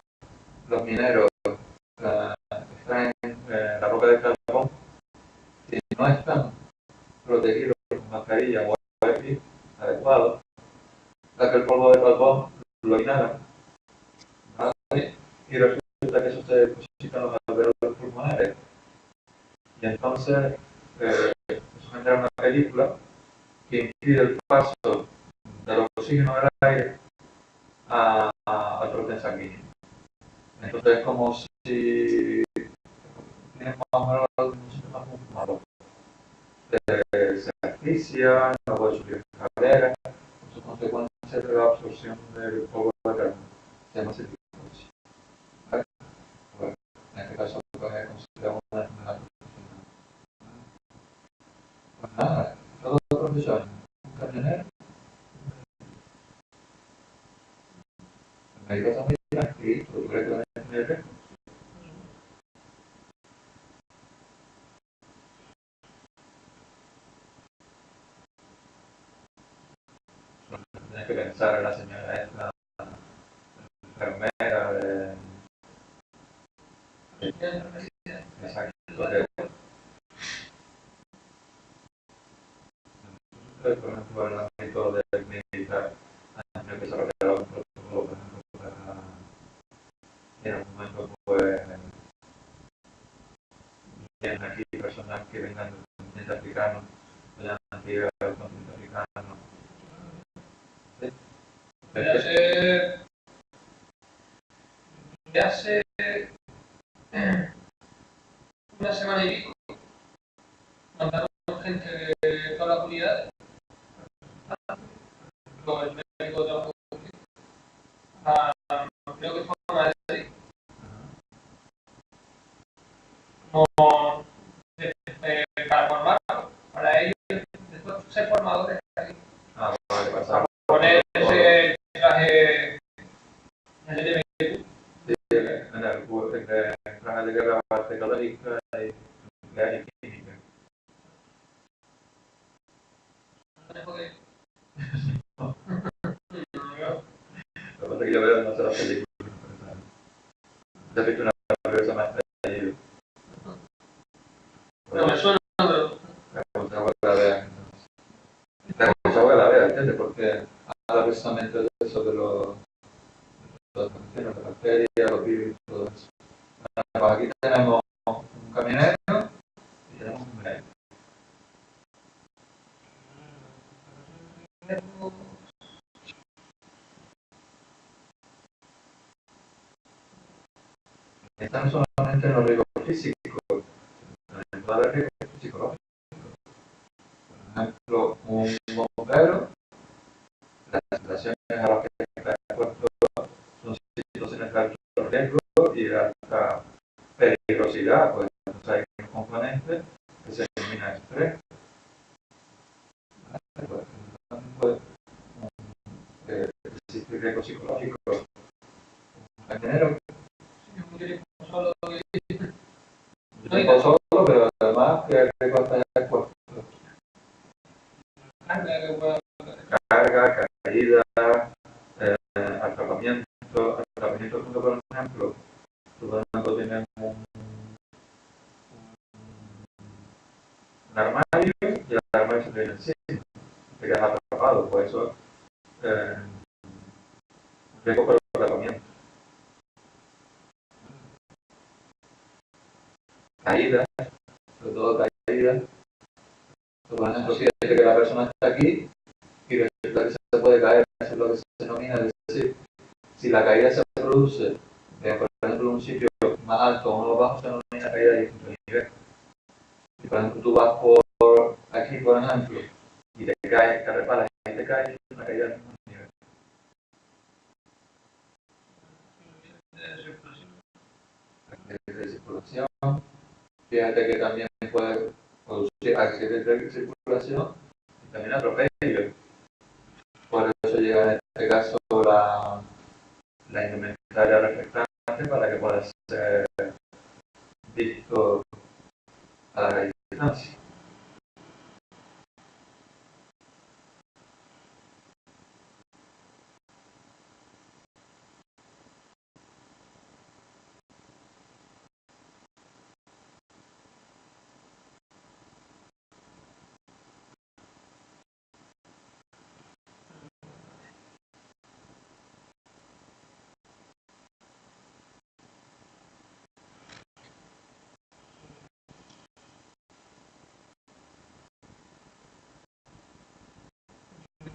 los mineros extraen la roca de carbón, si no están protegidos con mascarilla o EPI adecuado, ya que el polvo de carbón lo inhalan, ¿vale? Y resulta que eso se deposita en los alveolos pulmonares. Y entonces eso genera una película que impide el paso del oxígeno del aire al torrente sanguíneo. Entonces es como si tienes más o menos un sistema funcional. Se asfixia, no puede subir escaleras, con sus consecuencias de la absorción del polvo de carbono. Se llama silicosis. ¿Vale? Bueno, en este caso pues, es considerado una enfermedad profesional. Pues nada, todos los profesores, un camionero, el médico está muy tranquilo, ¿tú crees que van a tener riesgo? Tienes que pensar en la señora esta, enfermera de exacto, por ejemplo, el ámbito del militar, han empezado a crear un protocolo, por ejemplo, para en algún momento pues tienen aquí personal que vengan del continente africano, vayan a llegar al continente africano. ¿Sí? De hace una semana y pico mandaron gente de todas las unidades, el médico de trabajo, creo que fue a Madrid, como para formar, para ellos después ser formadores aquí. Ah, vale, pasar. Poner ese traje LGTB. Sí, en el traje de guerra tecnológica y nuclear y química. Lo que pasa es que yo veo no sé las películas. Ya he visto una cabeza más allí. No me suena, pero. Me aconsejo que la vean. Te aconsejo que la vean, ¿entiendes? Porque habla precisamente de eso, de los bacterias, las bacterias, los virus y todo eso. Bueno, pues aquí tenemos un caminero y tenemos un médico. Están solamente en los riesgos físicos, también puede haber riesgos psicológicos. Por ejemplo, un bombero, las situaciones a las que está expuesto son situaciones de alto riesgo y de alta peligrosidad, pues entonces hay un componente que se denomina estrés. Pues, existe riesgo psicológico. En general, no solo, pero además que el riesgo está expuesto. Carga, caída, atrapamiento, por ejemplo, tú tienes un armario y el armario se te viene encima, te quedas atrapado, por eso riesgo por el tratamiento. Caídas, sobre todo caídas. Por ejemplo, fíjate que la persona está aquí y resulta que se puede caer, eso es lo que se denomina, es decir, si la caída se produce, por ejemplo, en un sitio más alto o uno bajo, se denomina caída de distinto nivel. Si por ejemplo tú vas por aquí, por ejemplo, y te caes, te reparas y te caes, es una caída del mismo nivel. De circulación, fíjate que también puede producir accidentes de circulación y también atropello. Por eso llega en este caso la indumentaria reflectante para que pueda ser visto a la distancia.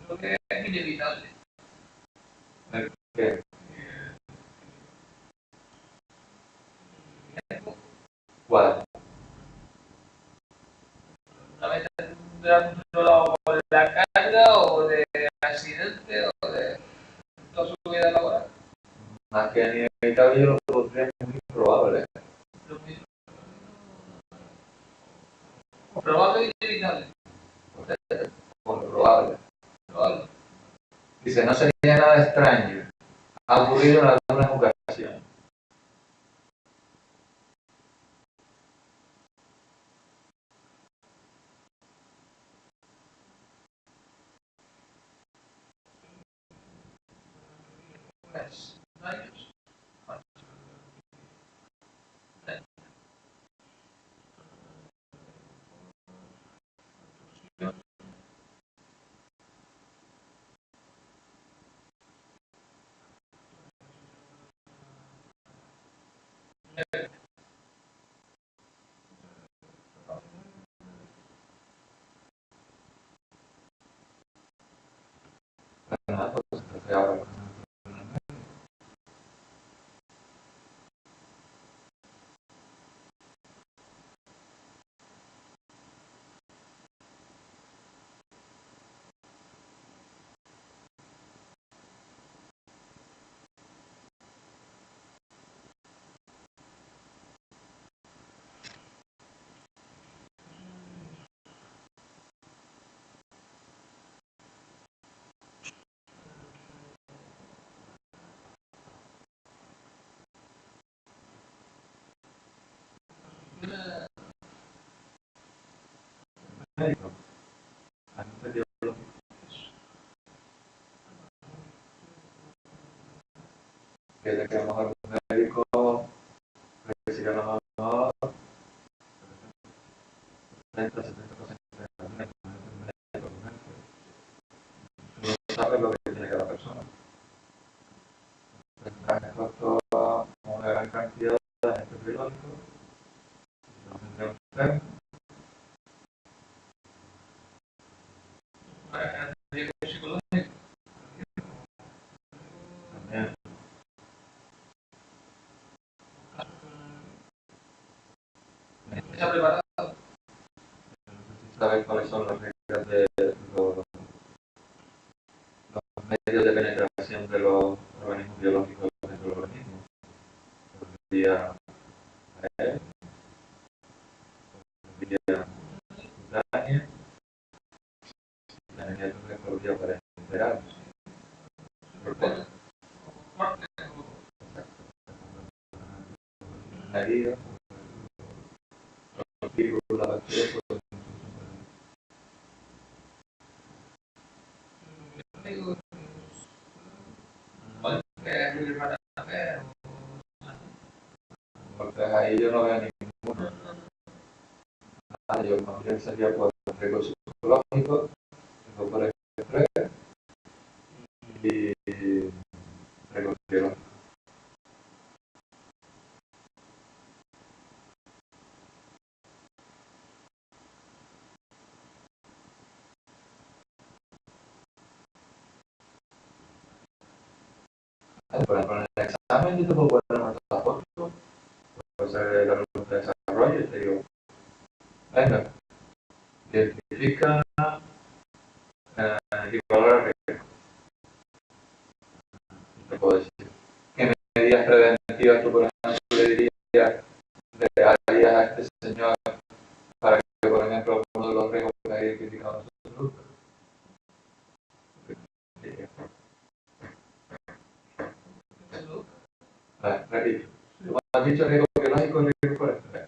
Creo que es inevitable. ¿Qué? ¿Cuál? Una vez controlado por la carga o de accidente o de toda su vida laboral. Más que inevitable, yo lo pondría muy probable. Probable e inevitable. Comprobable. Probable. Dice, no sería nada extraño. Ha ocurrido en algunas ocasiones. Pues, años. Bueno, pues entonces ahora. Médico. Que de que a lo mejor un médico recibe a lo mejor 30-70% de médico. No sabe lo que tiene cada persona. Están expuestos a una gran cantidad de agentes biológicos, los enfermos, Riesgo psicológico. también Está preparado. saber cuáles son las reglas de los medios de penetración de los organismos biológicos dentro del organismo. Vía aérea, vía cutánea, también hay por vía parenteral. La herida, los virus, la bacteria, porque ahí yo no veo ninguno. Yo más bien sería por riesgo psicológico, riesgo por estrés y riesgo Por ejemplo, en el examen yo te puedo poner una foto, puedo hacer la pregunta de desarrollo y te digo, venga, identifica y valora el riesgo. Te puedo decir. ¿Qué medidas preventivas tú, por ejemplo, le dirías, le harías a este señor para que, por ejemplo, uno de los riesgos que ha identificado nosotros? Repito. Como has dicho, riesgo biológico y riesgo forestal.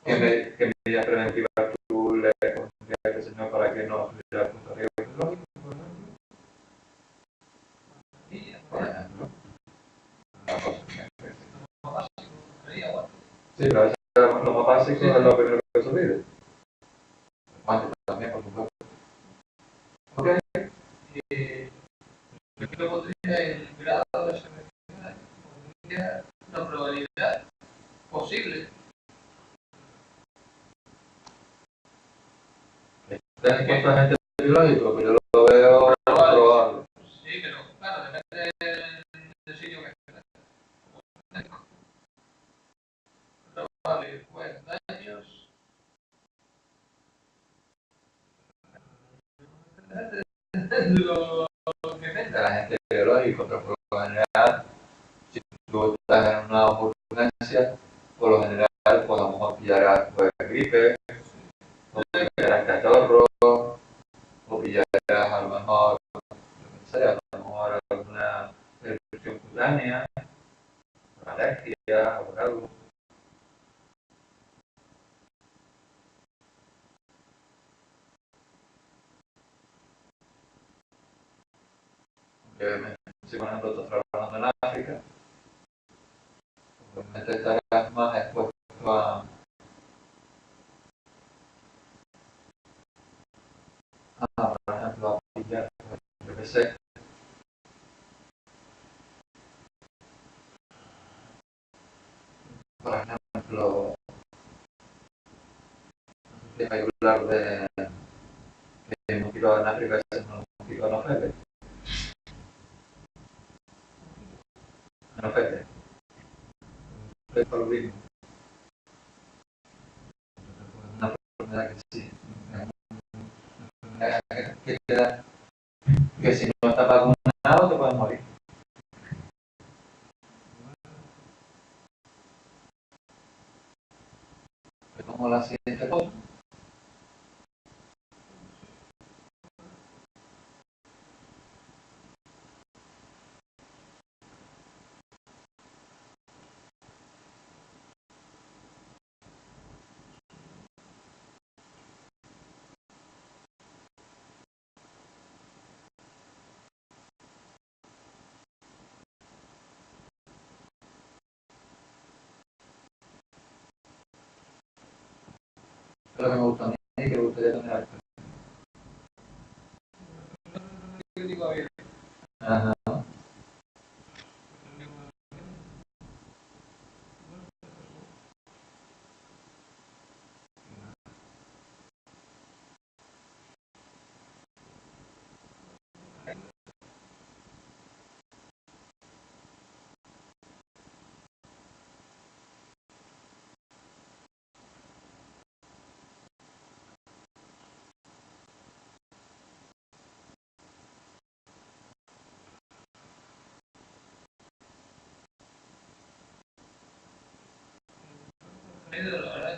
¿Qué medidas preventivas tú le pondrías a este señor para que no sufriera punto riesgo biológico? Por ejemplo. Sí, pero eso es lo más básico, es lo primero que se olvide. Guantes también, por supuesto. Ok. Yo pondría el grado de severidad, pondría una probabilidad posible. ¿Ten en cuenta agente biológico? Pues yo lo veo probable. Sí, pero claro, depende del sitio que esté. Probable, pues daños. Lo que De tenga. agente biológico, pero por lo general, si tú estás en una ocurrencia, por lo general, pues a lo mejor pillarás pues, gripe, o pillarás cachorro, o pillarás a lo mejor, no sé, a lo mejor alguna erupción cutánea, alergia o algo. Obviamente, si por ejemplo estás trabajando en África, obviamente estarás más expuesto por ejemplo, a pillar, yo qué sé, por ejemplo, hay que hablar de mosquitos en África, es un mosquito anofete. Anofete. Es paludismo. Una enfermedad que sí. Que si no estás vacunado te puedes morir. Es como la siguiente cosa. Es lo que me gusta a mí y que me gustaría tener algo. Ajá.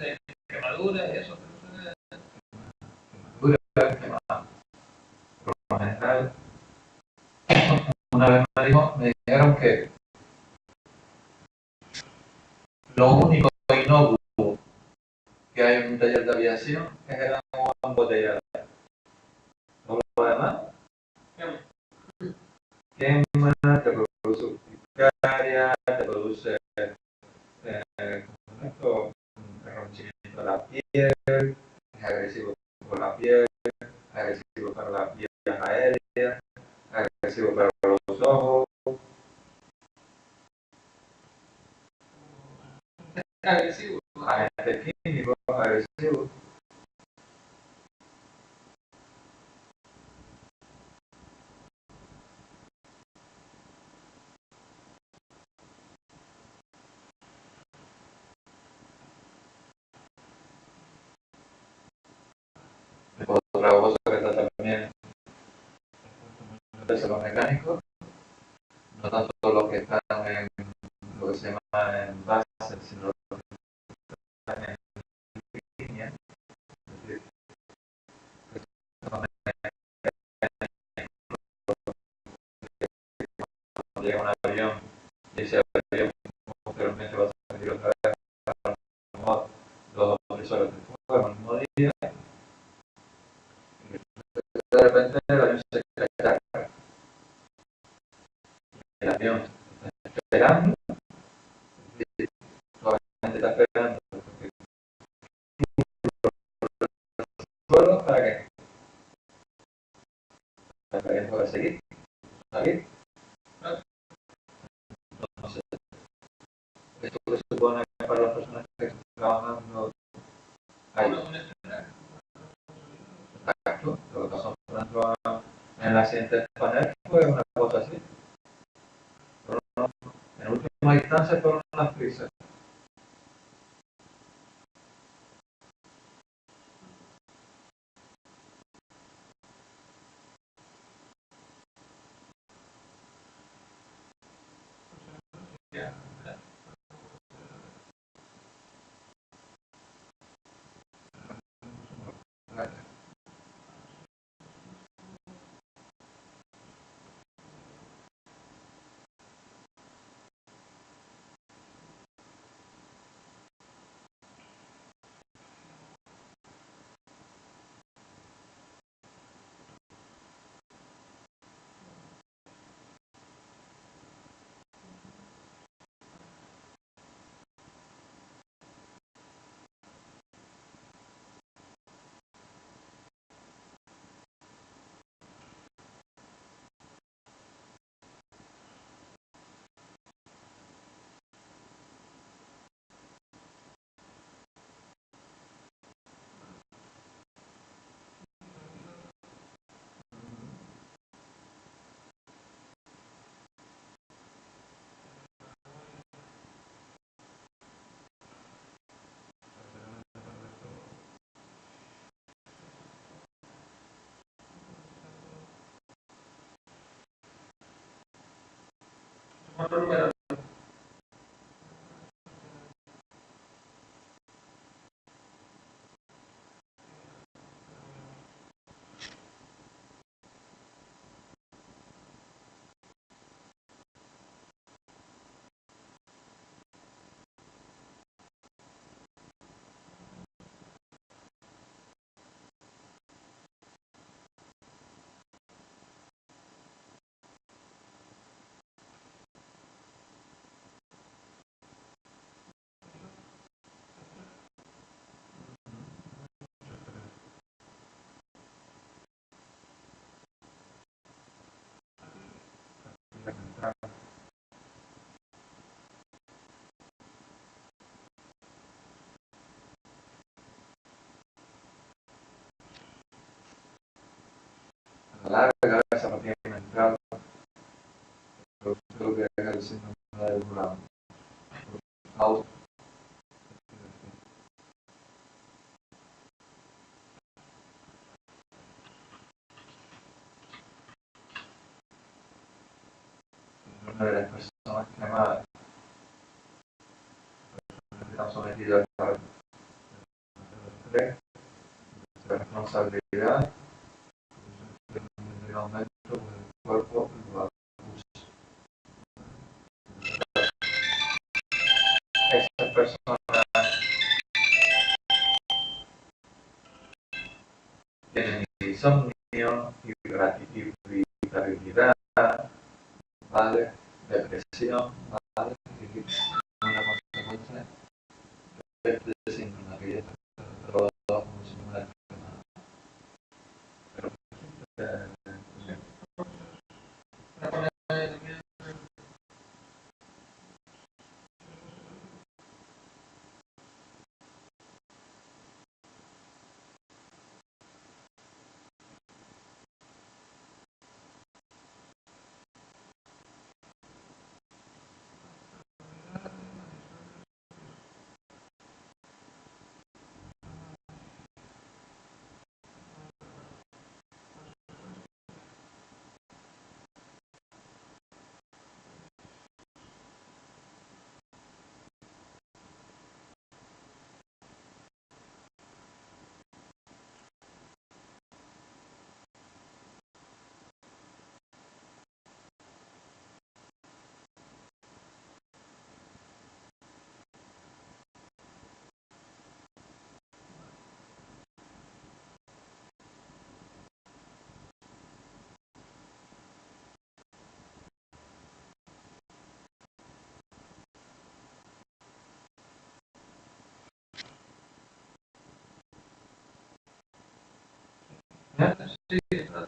De quemaduras y eso. Por lo general, una vez me dijeron que lo único inocuo que hay en un taller de aviación es el agua embotellada. Todo lo demás, quema, te produce urticaria, te produce enrojecimiento de la piel, es agresivo con la piel, es agresivo para las vías aéreas, es agresivo para los ojos, Agresivo. agentes químicos, agresivos. eso los mecánicos, no tanto los que están en lo que se llama en base, sino los que están en línea. Es decir, cuando llega un avión y ese avión posteriormente va a salir otra vez a lo mejor 2 o 3 horas después, el mismo día, y de repente el avión se carga, el avión está esperando, y toda la gente está esperando solo para que el avión pueda seguir, salir. Entonces, esto que se supone para las personas que están trabajando ahí. Exacto, lo que pasó por ejemplo en el accidente de Spanair fue una cosa así. Pero no, en última instancia fueron las prisas. Otro número. A la larga, esa partida mental, creo que es el síndrome del burnout. Una de las personas que más están sometidas a estrés, responsabilidad, en un momento pues, el cuerpo lo acusa. Esas personas tienen insomnio, irritabilidad, ¿vale? Depresión, ¿vale? Y una consecuencia de este síndrome que ya está rodado como síndrome de enfermedad. Pero, Sí, claro.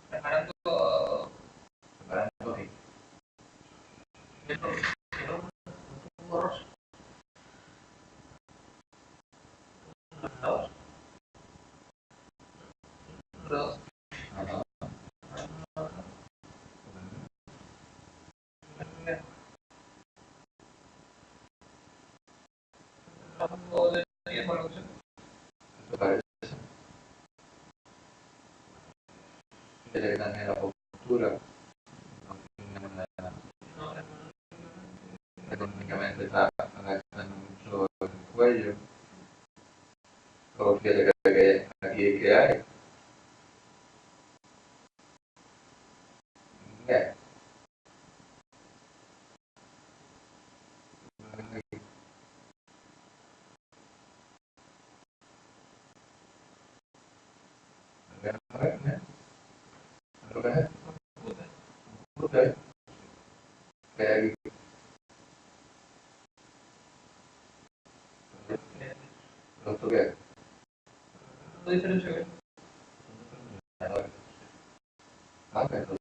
Preparando Preparando ahí. un borroso. Dos. Dos. Ajá. Trabajo de tiempo, lo que sea. ¿Te parece? Que también la postura. Económicamente está agachando mucho el cuello. O fíjate que aquí que hay. Ya. Ok. Lo toqué. No diferencia que Ok, eso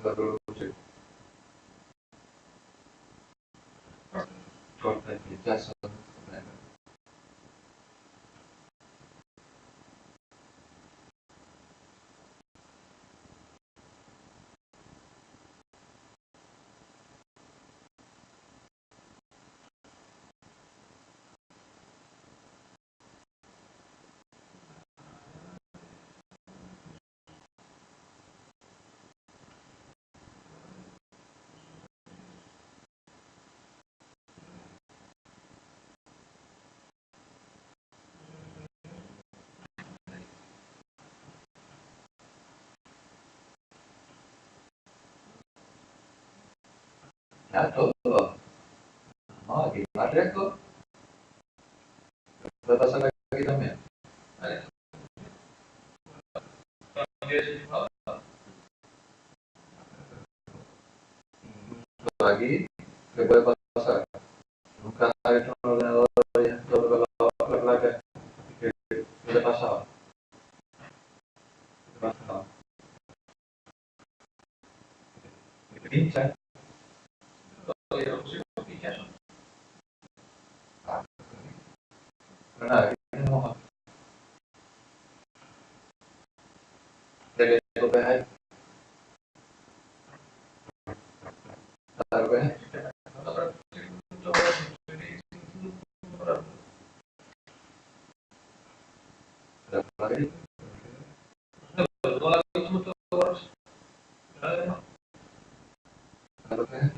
puede producir corte, pinchazo. Ya, todo. No, aquí más recto. Puede pasar aquí también. Pero aquí, ¿qué puede pasar? Nunca has hecho un ordenador y has tocado la placa. ¿Qué te pasaba? ¿Qué te pasaba? ¿Te pincha? Ah, pero nada, aquí tenemos de que topes ahí. ¿Sabes lo que es? La placa. ¿Sabes lo que es?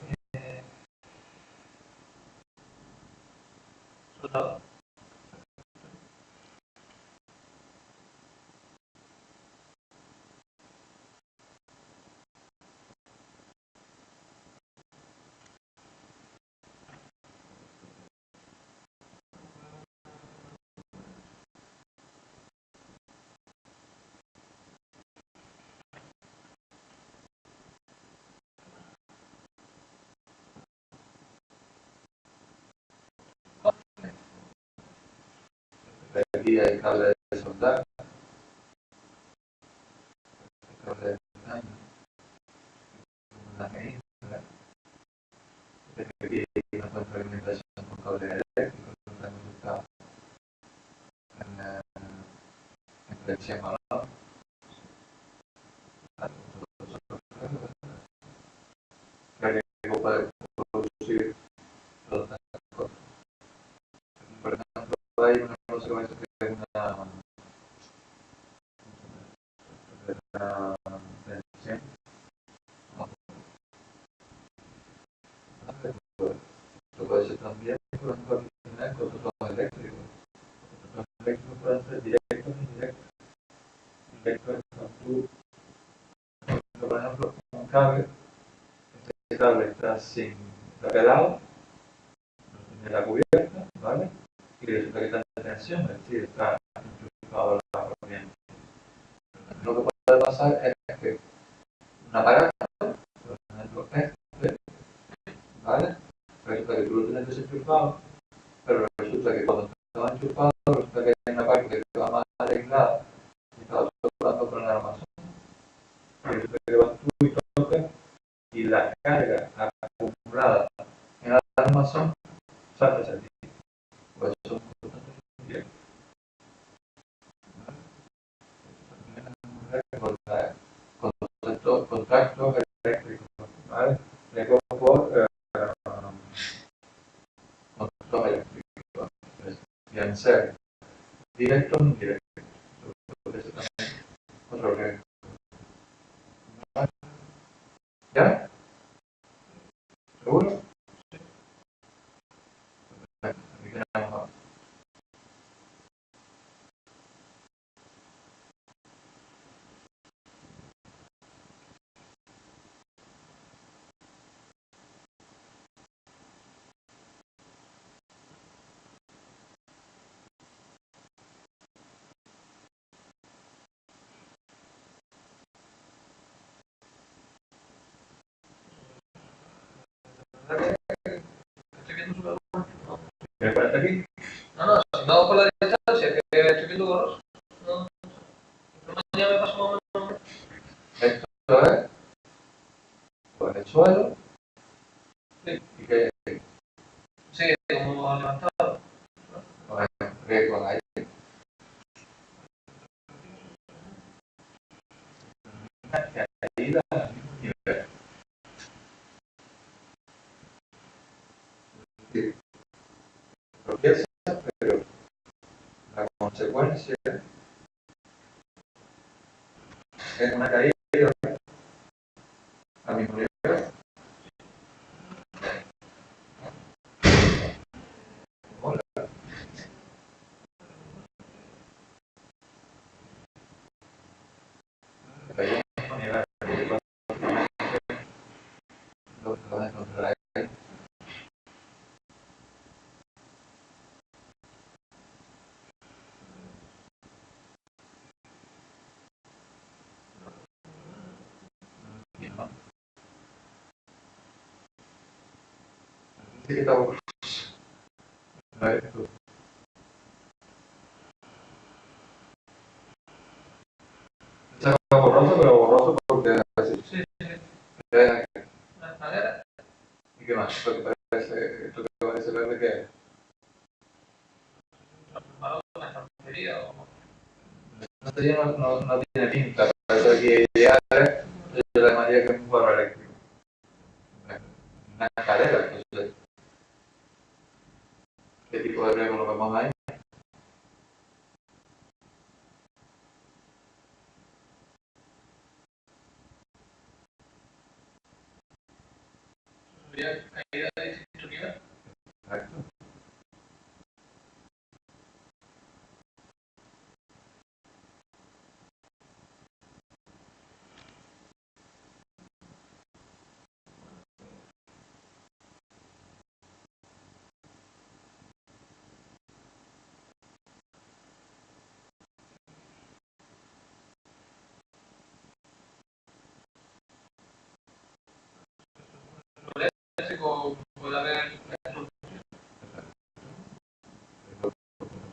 Aquí hay cable de soldar, cable de daño, una medida. Aquí hay una fuente de alimentación con cable eléctrico, también está en tensión, ¿no? hay una cosa que va a ser que es una tensión. Esto puede ser también, por ejemplo, al con otros eléctricos. Los eléctricos pueden ser directos e indirectos. Directos es cuando tú, por ejemplo, un cable, este cable está sin la pelado, en la cubierta, ¿vale? Y resulta que está en tensión, es decir, está enchufado a la corriente. Lo que puede pasar es que un aparato, por ejemplo, este, ¿vale? Resulta que tú lo tienes desenchufado, pero resulta que cuando estaba enchufado, resulta que hay una parte que va más aislada y estaba soplando con el armazón. Y resulta que vas tú y tocas y la carga acumulada en el armazón sale hacia ti. Pues eso es bien. Con contactos eléctricos, ¿vale? Tengo por contactos eléctricos, bien ser directos o indirectos. Eso también otro que. ¿Ya? ¿Seguro? Aquí tenemos. Estoy viendo súper bueno. ¿Me parece aquí? No, no, si no por la distancia, que estoy viendo borroso. No, no, ya me pasó más o menos. Esto es por el suelo. Sí. Y que. Sí, como levantado. Con aire. Ahí la nivel. Sí, tropieza, pero la consecuencia es una caída al mismo nivel. Hola. Caída al mismo nivel. Lo vas a encontrar ahí. ¿No? Sí, está borroso. No eres tú. Está borroso, pero borroso porque es así. Sí, sí. Es madera. ¿Y qué más? Lo que parece verde que es. No tiene pinta, parece que ya yo le llamaría que es un barro eléctrico. Una escalera, no sé qué tipo de riego lo vemos ahí. Caída de distinto nivel. Exacto. Eléctrico puede haber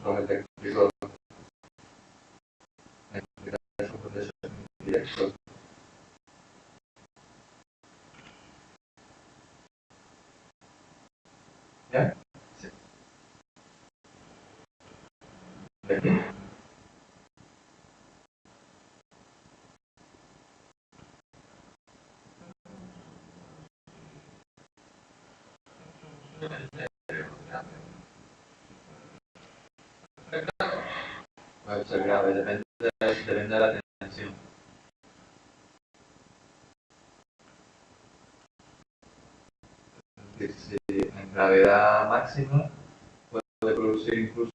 los eléctricos en procesos directos. ¿Ya? Sí. ¿De aquí? puede ser grave, depende de la tensión. Es decir, si en gravedad máxima puede producir incluso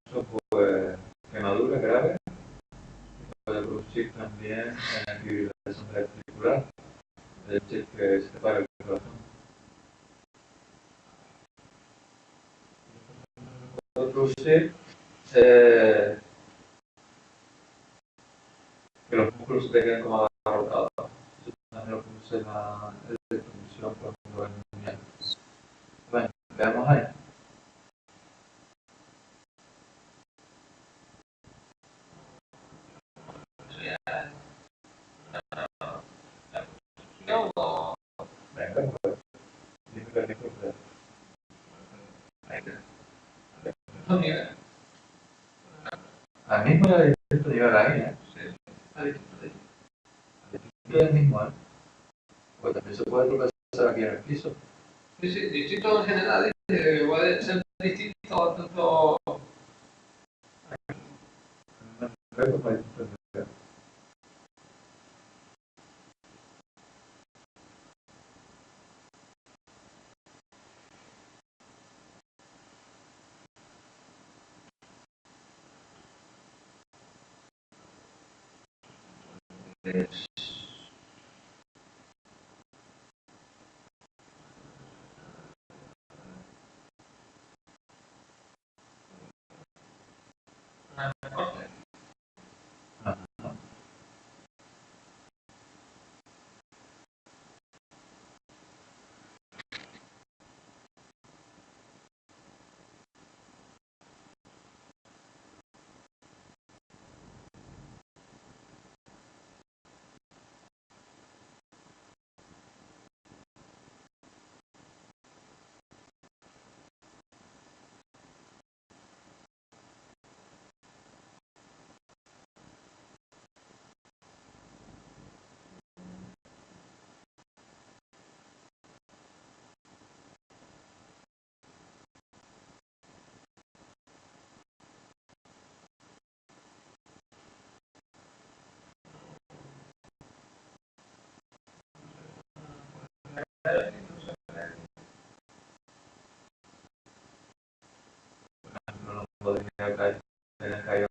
pues, quemadura grave, puede producir también fibrilación ventricular, es decir, que se te para el corazón. Puede producir que los músculos se te queden como abarrotados. Eso también lo produce la electrofusión cuando es muy alto. Bueno, veamos ahí. No, Venga, pues, dime que disculpe. no nivel. Al mismo hay distinto nivel ahí, ¿eh? Sí. Hay distinto del mismo, ¿eh? Pues también se puede tropezar aquí en el piso. Sí, sí, distinto en general, puede ser distinto tanto. Creo que hay distintos niveles. Corte. Ajá. No podría caer